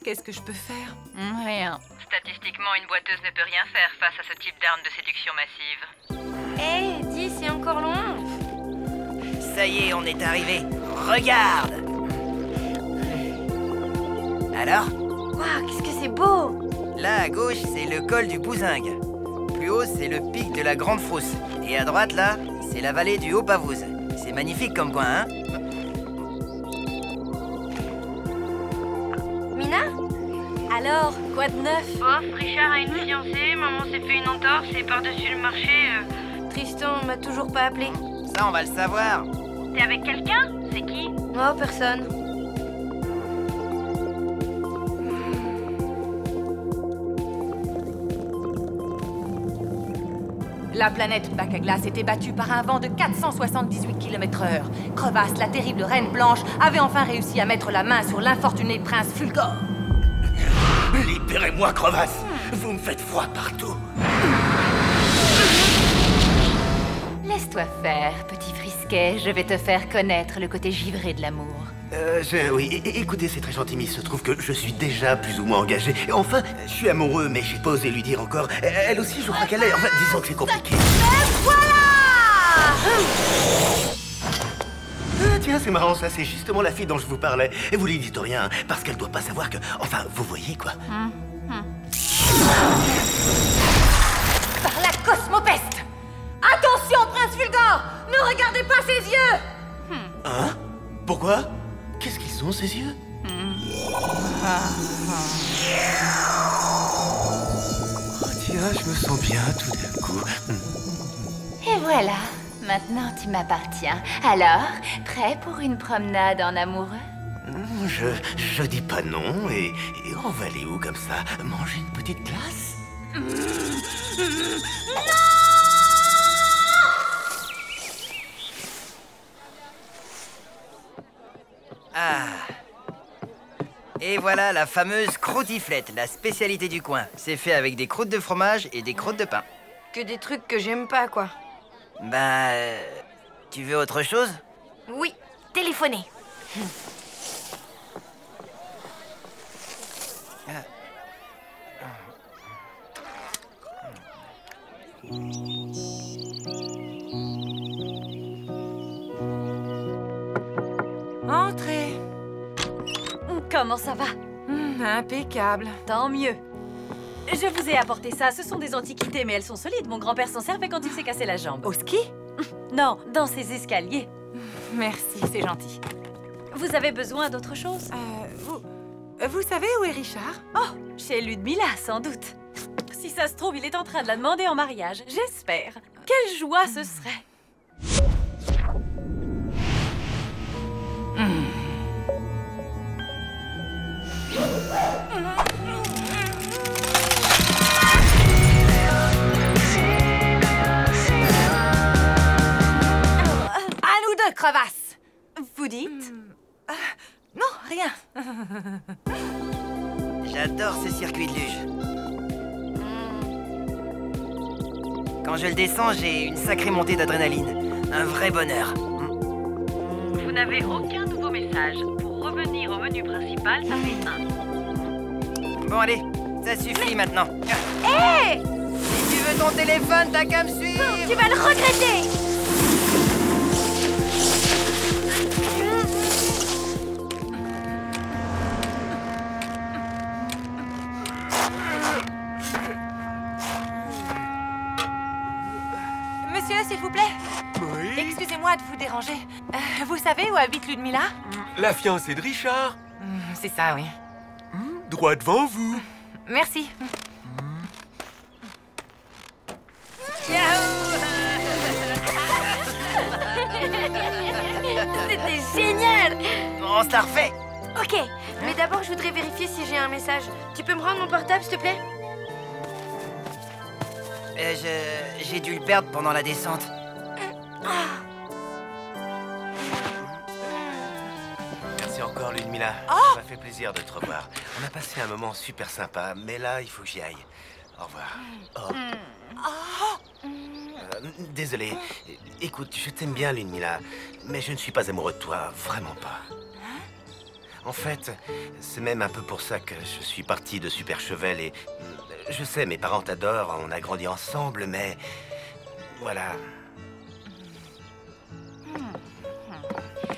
Qu'est-ce que je peux faire? Rien. Statistiquement, une boiteuse ne peut rien faire face à ce type d'arme de séduction massive. Hé, dis, c'est encore loin. Ça y est, on est arrivé. Regarde! Alors? Waouh, qu'est-ce que c'est beau! Là, à gauche, c'est le col du Bouzingue. Plus haut, c'est le pic de la Grande Frousse. Et à droite, là, c'est la vallée du Haut-Pavouze. C'est magnifique comme coin, hein? Mina? Alors, quoi de neuf? Bof, Richard a une fiancée, maman s'est fait une entorse et par-dessus le marché... Tristan m'a toujours pas appelé. Ça, on va le savoir. T'es avec quelqu'un? C'est qui? Oh, personne. La planète Bac à glace était battue par un vent de 478 km/h. Crevasse, la terrible reine blanche, avait enfin réussi à mettre la main sur l'infortuné prince Fulgor. Libérez-moi, Crevasse! Vous me faites froid partout. Laisse-toi faire, petit frisquet. Je vais te faire connaître le côté givré de l'amour. Oui, écoutez, c'est très gentil, mais il se trouve que je suis déjà plus ou moins engagé. Et enfin, je suis amoureux, mais j'ai pas osé lui dire encore. Elle aussi, je crois qu'elle est... Enfin, disons que c'est compliqué. Voilà! Tiens, c'est marrant, ça, c'est justement la fille dont je vous parlais. Et vous lui dites rien, hein, parce qu'elle doit pas savoir que... Enfin, vous voyez, quoi. Par la cosmopeste! Attention, prince Fulgor! Ne regardez pas ses yeux! Hein? Pourquoi? Qu'est-ce qu'ils ont, ces yeux? Oh, tiens, je me sens bien tout d'un coup. Et voilà, maintenant tu m'appartiens. Alors, prêt pour une promenade en amoureux? Je dis pas non, et on va aller où comme ça? Manger une petite glace? Ah. Et voilà la fameuse croûtiflette, la spécialité du coin. C'est fait avec des croûtes de fromage et des croûtes de pain. Que des trucs que j'aime pas, quoi. Bah... tu veux autre chose? Oui, téléphoner. Entrez. Comment ça va? Impeccable. Tant mieux. Je vous ai apporté ça. Ce sont des antiquités, mais elles sont solides. Mon grand-père s'en servait quand il s'est cassé la jambe. Au ski? Non, dans ses escaliers. Merci, c'est gentil. Vous avez besoin d'autre chose? Vous savez où est Richard? Oh, chez Ludmilla, sans doute. Si ça se trouve, il est en train de la demander en mariage. J'espère. Quelle joie ce serait. À nous deux, Crevasse! Vous dites? Non, rien. J'adore ce circuit de luge. Quand je le descends, j'ai une sacrée montée d'adrénaline. Un vrai bonheur. Vous n'avez aucun nouveau message. Pour revenir au menu principal, tapez 1. Bon, allez, ça suffit maintenant. Hé! Si tu veux ton téléphone, t'as qu'à me suivre. Tu vas le regretter! Monsieur, s'il vous plaît. changé. Vous savez où habite Ludmilla? La fiancée de Richard. C'est ça, oui. Droit devant vous. Merci. C'était génial! On se la refait. Ok, mais d'abord je voudrais vérifier si j'ai un message. Tu peux me rendre mon portable, s'il te plaît? J'ai dû le perdre pendant la descente. Merci encore, Ludmilla. Oh! Ça m'a fait plaisir de te revoir. On a passé un moment super sympa, mais là, il faut que j'y aille. Au revoir. Désolé. Écoute, je t'aime bien, Ludmilla, mais je ne suis pas amoureux de toi, vraiment pas. En fait, c'est même un peu pour ça que je suis parti de Super Chevel et... Je sais, mes parents t'adorent, on a grandi ensemble, mais... Voilà.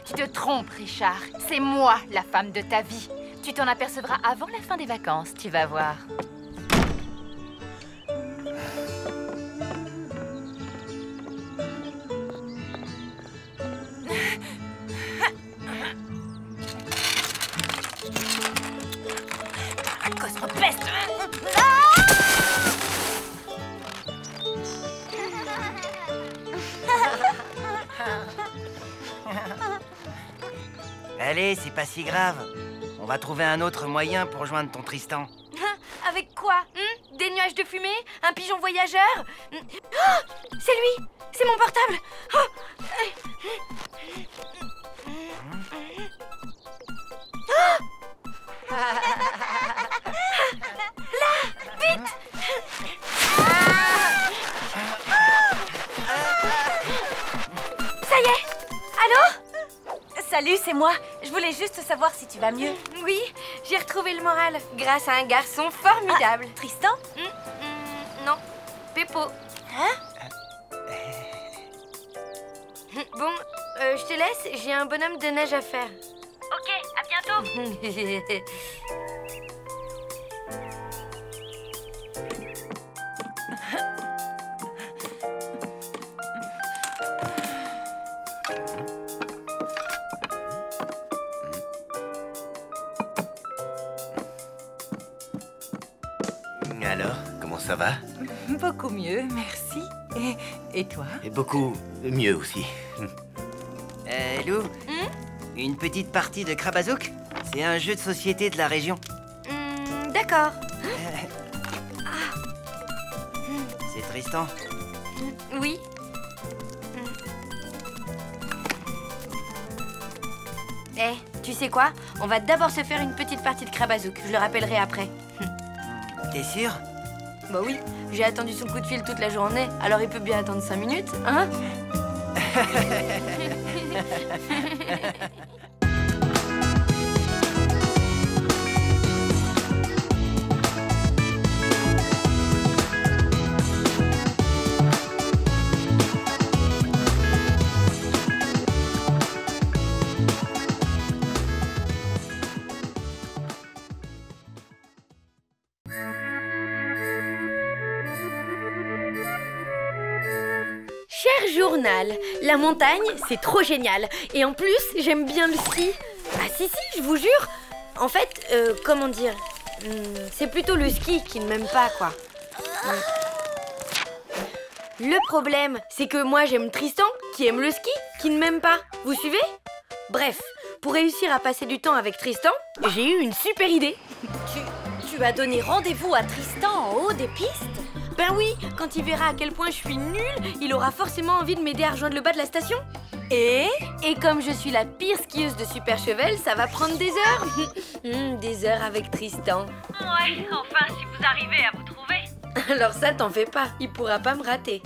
Tu te trompes, Richard. C'est moi, la femme de ta vie. Tu t'en apercevras avant la fin des vacances, tu vas voir. Cosmopeste! Allez, c'est pas si grave. On va trouver un autre moyen pour joindre ton Tristan. Avec quoi? Des nuages de fumée? Un pigeon voyageur? Oh, c'est lui! C'est mon portable! Oh. Là! Vite! Ça y est! Allô? Salut, c'est moi. Je voulais juste savoir si tu vas mieux. Oui, j'ai retrouvé le moral grâce à un garçon formidable. Tristan? Non, Peppo. Hein? Bon, je te laisse, j'ai un bonhomme de neige à faire. Ok, à bientôt. Alors, comment ça va? Beaucoup mieux, merci. Et toi? Et beaucoup mieux aussi. Lou, une petite partie de Krabazouk? C'est un jeu de société de la région. D'accord. C'est Tristan. Oui. Eh, tu sais quoi? On va d'abord se faire une petite partie de Krabazouk. Je le rappellerai après. T'es sûr? Bah oui, j'ai attendu son coup de fil toute la journée, alors il peut bien attendre 5 minutes, hein? Cher journal, la montagne, c'est trop génial. Et en plus, j'aime bien le ski. Ah si, je vous jure. En fait, comment dire, c'est plutôt le ski qui ne m'aime pas, quoi. Le problème, c'est que moi, j'aime Tristan, qui aime le ski, qui ne m'aime pas. Vous suivez? Bref, pour réussir à passer du temps avec Tristan, j'ai eu une super idée. Tu as donné rendez-vous à Tristan en haut des pistes? Ben oui, quand il verra à quel point je suis nulle, il aura forcément envie de m'aider à rejoindre le bas de la station. Et comme je suis la pire skieuse de Super Chevel, ça va prendre des heures. Des heures avec Tristan. Ouais, enfin, si vous arrivez à vous trouver. Alors ça, t'en fais pas, il pourra pas me rater.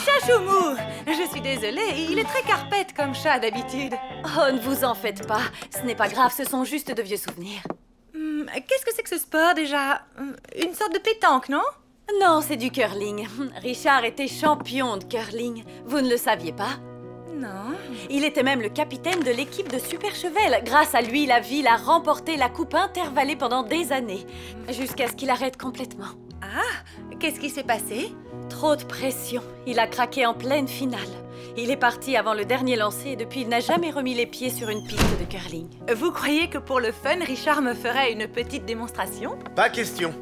Chachoumou, je suis désolée, il est très carpette comme chat d'habitude. Oh, ne vous en faites pas. Ce n'est pas grave, ce sont juste de vieux souvenirs. Qu'est-ce que c'est que ce sport déjà? Une sorte de pétanque, non? Non, c'est du curling. Richard était champion de curling. Vous ne le saviez pas? Non. Il était même le capitaine de l'équipe de Super Chevel. Grâce à lui, la ville a remporté la coupe intervallée pendant des années. Jusqu'à ce qu'il arrête complètement. Ah, qu'est-ce qui s'est passé? Trop de pression. Il a craqué en pleine finale. Il est parti avant le dernier lancer et depuis, il n'a jamais remis les pieds sur une piste de curling. Vous croyez que pour le fun, Richard me ferait une petite démonstration? Pas question.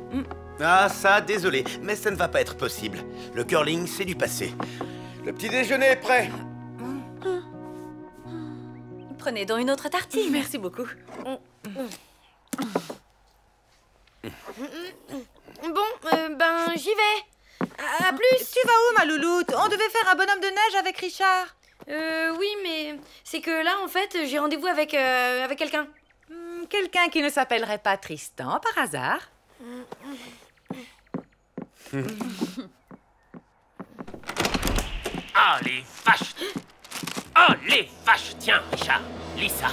Ah ça, désolé, mais ça ne va pas être possible. Le curling, c'est du passé. Le petit déjeuner est prêt. Prenez donc une autre tartine. Merci beaucoup. Bon, ben j'y vais. À plus. Tu vas où, ma louloute? On devait faire un bonhomme de neige avec Richard. Oui, mais c'est que là, en fait, j'ai rendez-vous avec quelqu'un. Quelqu'un qui ne s'appellerait pas Tristan, par hasard? Ah, les vaches! Oh, les vaches! Tiens, Richard, lis ça.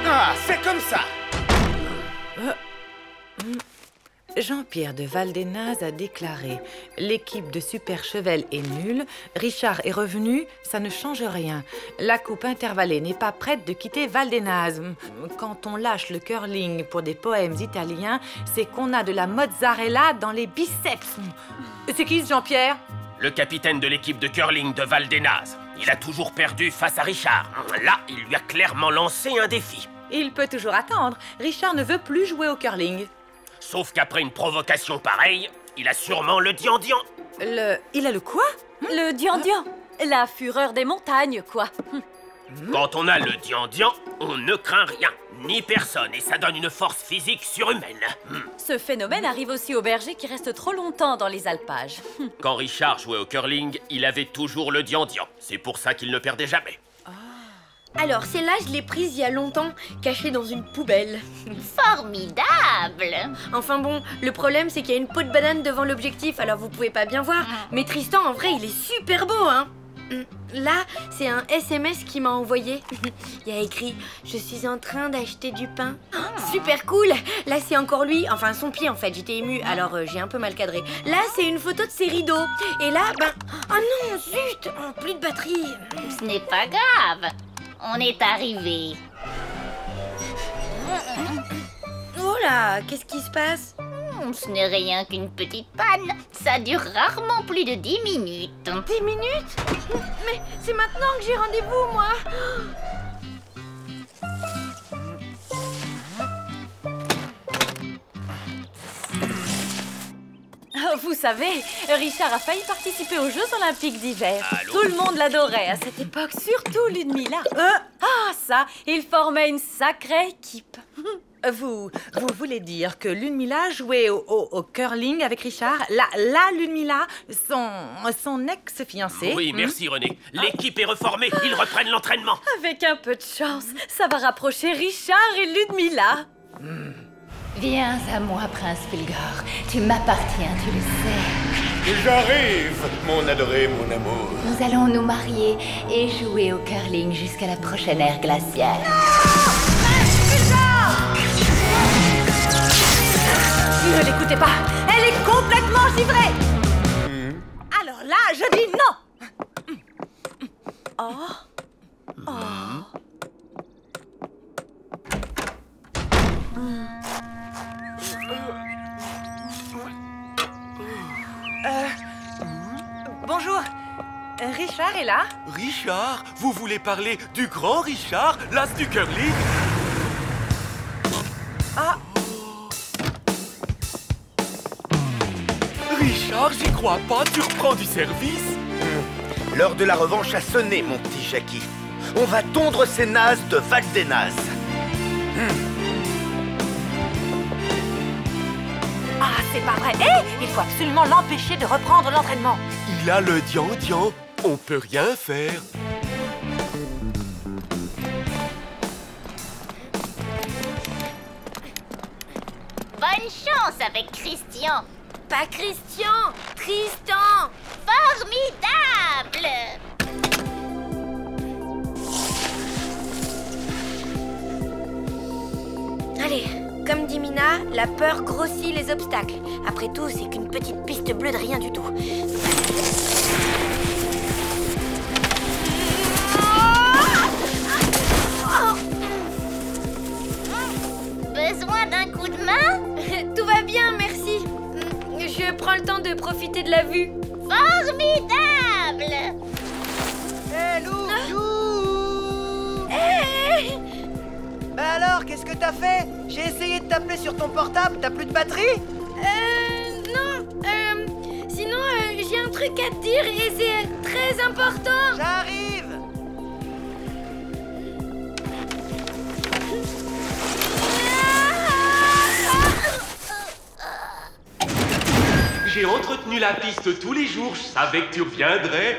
Ah, c'est comme ça! Jean-Pierre de Valdenaz a déclaré « L'équipe de Super Chevel est nulle, Richard est revenu, ça ne change rien. La coupe intervallée n'est pas prête de quitter Valdenaz. Quand on lâche le curling pour des poèmes italiens, c'est qu'on a de la mozzarella dans les biceps. » C'est qui ce Jean-Pierre? Le capitaine de l'équipe de curling de Valdenaz. Il a toujours perdu face à Richard. Là, il lui a clairement lancé un défi. Il peut toujours attendre. Richard ne veut plus jouer au curling. Sauf qu'après une provocation pareille, il a sûrement le dian-dian. Il a le quoi? Le dian-dian. La fureur des montagnes, quoi. Quand on a le dian-dian, on ne craint rien, ni personne, et ça donne une force physique surhumaine. Ce phénomène arrive aussi aux bergers qui restent trop longtemps dans les alpages. Quand Richard jouait au curling, il avait toujours le dian-dian. C'est pour ça qu'il ne perdait jamais. Alors, celle-là, je l'ai prise il y a longtemps, cachée dans une poubelle. Formidable! Enfin bon, le problème, c'est qu'il y a une peau de banane devant l'objectif, alors vous pouvez pas bien voir. Mais Tristan, en vrai, il est super beau, hein. Là, c'est un SMS qu'il m'a envoyé. Il y a écrit « Je suis en train d'acheter du pain. » Super cool. Là, c'est encore lui, enfin son pied en fait, j'étais émue, alors j'ai un peu mal cadré. Là, c'est une photo de ses rideaux. Et là, oh non, zut, plus de batterie. Ce n'est pas grave. On est arrivé. Oh là, qu'est-ce qui se passe? Ce n'est rien qu'une petite panne. Ça dure rarement plus de 10 minutes. 10 minutes? Mais c'est maintenant que j'ai rendez-vous, moi. Vous savez, Richard a failli participer aux Jeux Olympiques d'hiver. Allô? Tout le monde l'adorait à cette époque, surtout Ludmilla. Ça, il formait une sacrée équipe. Vous voulez dire que Ludmilla jouait au curling avec Richard? La Ludmilla, son ex-fiancée? Oui, merci René. L'équipe est reformée, ils reprennent l'entraînement. Avec un peu de chance, ça va rapprocher Richard et Ludmilla. Viens à moi, Prince Fulgor. Tu m'appartiens, tu le sais. J'arrive, mon adoré, mon amour. Nous allons nous marier et jouer au curling jusqu'à la prochaine ère glaciale. Ne l'écoutez pas, elle est complètement givrée. Alors là, je dis non. Bonjour, Richard est là? Richard? Vous voulez parler du grand Richard, l'as du curling? Richard, j'y crois pas, tu reprends du service? L'heure de la revanche a sonné, mon petit Jackie. On va tondre ces nazes de Valdenaz. Ah, c'est pas vrai. Il faut absolument l'empêcher de reprendre l'entraînement. Il a le dian-dian, on peut rien faire. Bonne chance avec Christian. Pas Christian, Tristan. Formidable! Allez, Comme dit Mina, la peur grossit les obstacles. Après tout, c'est qu'une petite piste bleue de rien du tout. Besoin d'un coup de main? Tout va bien, merci. Je prends le temps de profiter de la vue. Formidable! Hé, Lou! Lou! Hey! Bah alors, qu'est-ce que t'as fait? J'ai essayé de t'appeler sur ton portable, t'as plus de batterie? Non. Sinon, j'ai un truc à te dire et c'est très important. J'arrive! J'ai entretenu la piste tous les jours, je savais que tu reviendrais.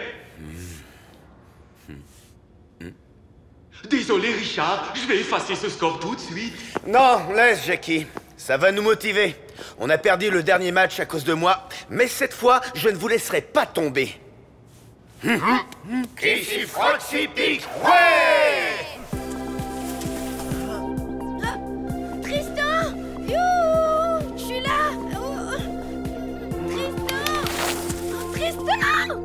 Désolé Richard, je vais effacer ce score tout de suite. Non, laisse Jackie, ça va nous motiver. On a perdu le dernier match à cause de moi, mais cette fois, je ne vous laisserai pas tomber. Ici Froxy Pix, ouais! Tristan! Youhou! Je suis là! Tristan!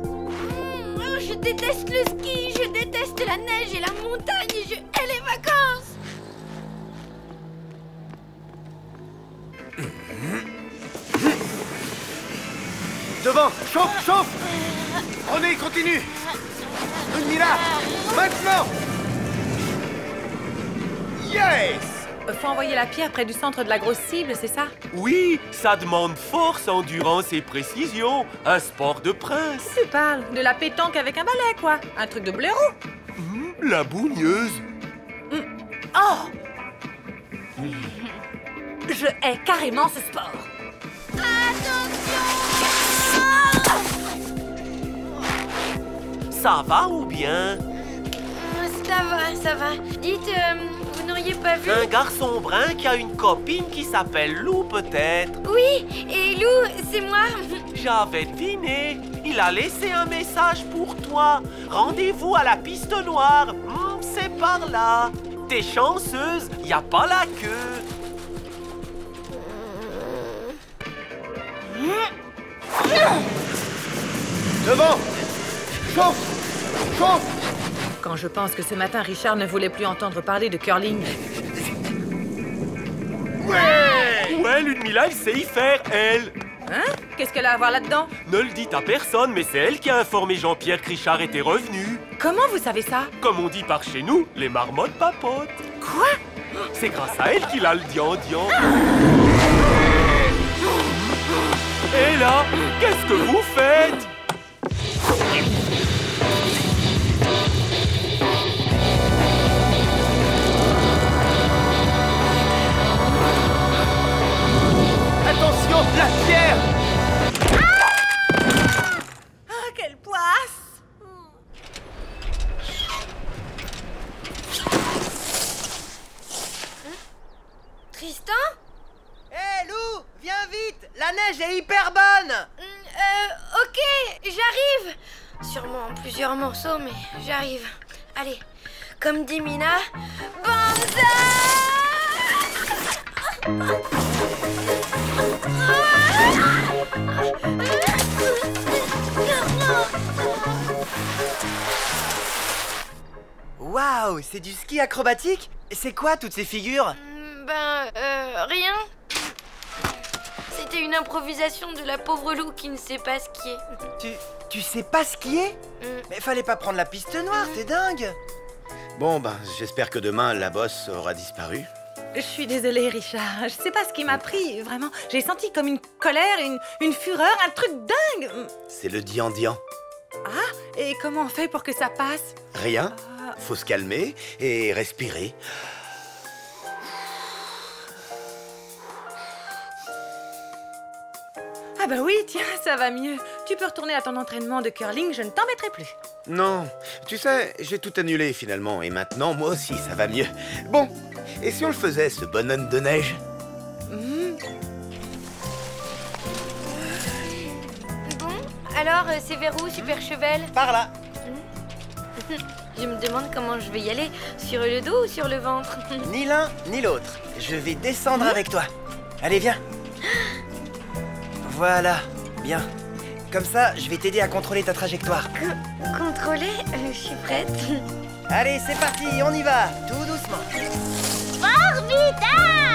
Je déteste le ski, je déteste la neige et la montagne et je hais les vacances! Devant, chauffe, chauffe! Prenez, continue! Mila, maintenant! Yes! Faut envoyer la pierre près du centre de la grosse cible, c'est ça? Oui, ça demande force, endurance et précision. Un sport de prince. Tu parles de la pétanque avec un balai, quoi. Un truc de blaireau. La bougneuse. Oh! Je hais carrément ce sport. Ça va ou bien? Ça va. Dites, vous n'auriez pas vu... Un garçon brun qui a une copine qui s'appelle Lou, peut-être? Oui, et Lou, c'est moi. J'avais deviné. Il a laissé un message pour toi. Rendez-vous à la piste noire. C'est par là. T'es chanceuse, y a pas la queue. Devant! Chauffe! Chauffe! Quand je pense que ce matin, Richard ne voulait plus entendre parler de curling. Ouais, Ludmilla, elle sait y faire, elle. Hein? Qu'est-ce qu'elle a à voir là-dedans? Ne le dites à personne, mais c'est elle qui a informé Jean-Pierre que Richard était revenu. Comment vous savez ça? Comme on dit par chez nous, les marmottes papotent. Quoi? C'est grâce à elle qu'il a le dian-dian. Et là, qu'est-ce que vous faites? Attention, la pierre! Ah, quelle poisse! Tristan? Hé, Lou, viens vite! La neige est hyper bonne! Ok, j'arrive. Sûrement en plusieurs morceaux, mais j'arrive. Allez, comme dit Mina, Waouh, c'est du ski acrobatique? C'est quoi toutes ces figures? Rien. C'était une improvisation de la pauvre Lou qui ne sait pas skier. Tu sais pas skier? Mais fallait pas prendre la piste noire, t'es dingue! Bon, ben, j'espère que demain, la bosse aura disparu. Je suis désolée, Richard. Je sais pas ce qui m'a pris, vraiment. J'ai senti comme une colère, une fureur, un truc dingue. C'est le dian-dian. Ah, et comment on fait pour que ça passe? Rien. Faut se calmer et respirer. Ah bah oui, tiens, ça va mieux. Tu peux retourner à ton entraînement de curling, je ne t'embêterai plus. Non, tu sais, j'ai tout annulé finalement, et maintenant, moi aussi, ça va mieux. Bon, et si on le faisait, ce bonhomme de neige? Bon, alors, c'est vers où, Super Chevel? Par là. Je me demande comment je vais y aller. Sur le dos ou sur le ventre? Ni l'un, ni l'autre. Je vais descendre avec toi. Allez, viens. Voilà, bien. Comme ça, je vais t'aider à contrôler ta trajectoire. Contrôler? Je suis prête. Allez, c'est parti, on y va, tout doucement. Formidable!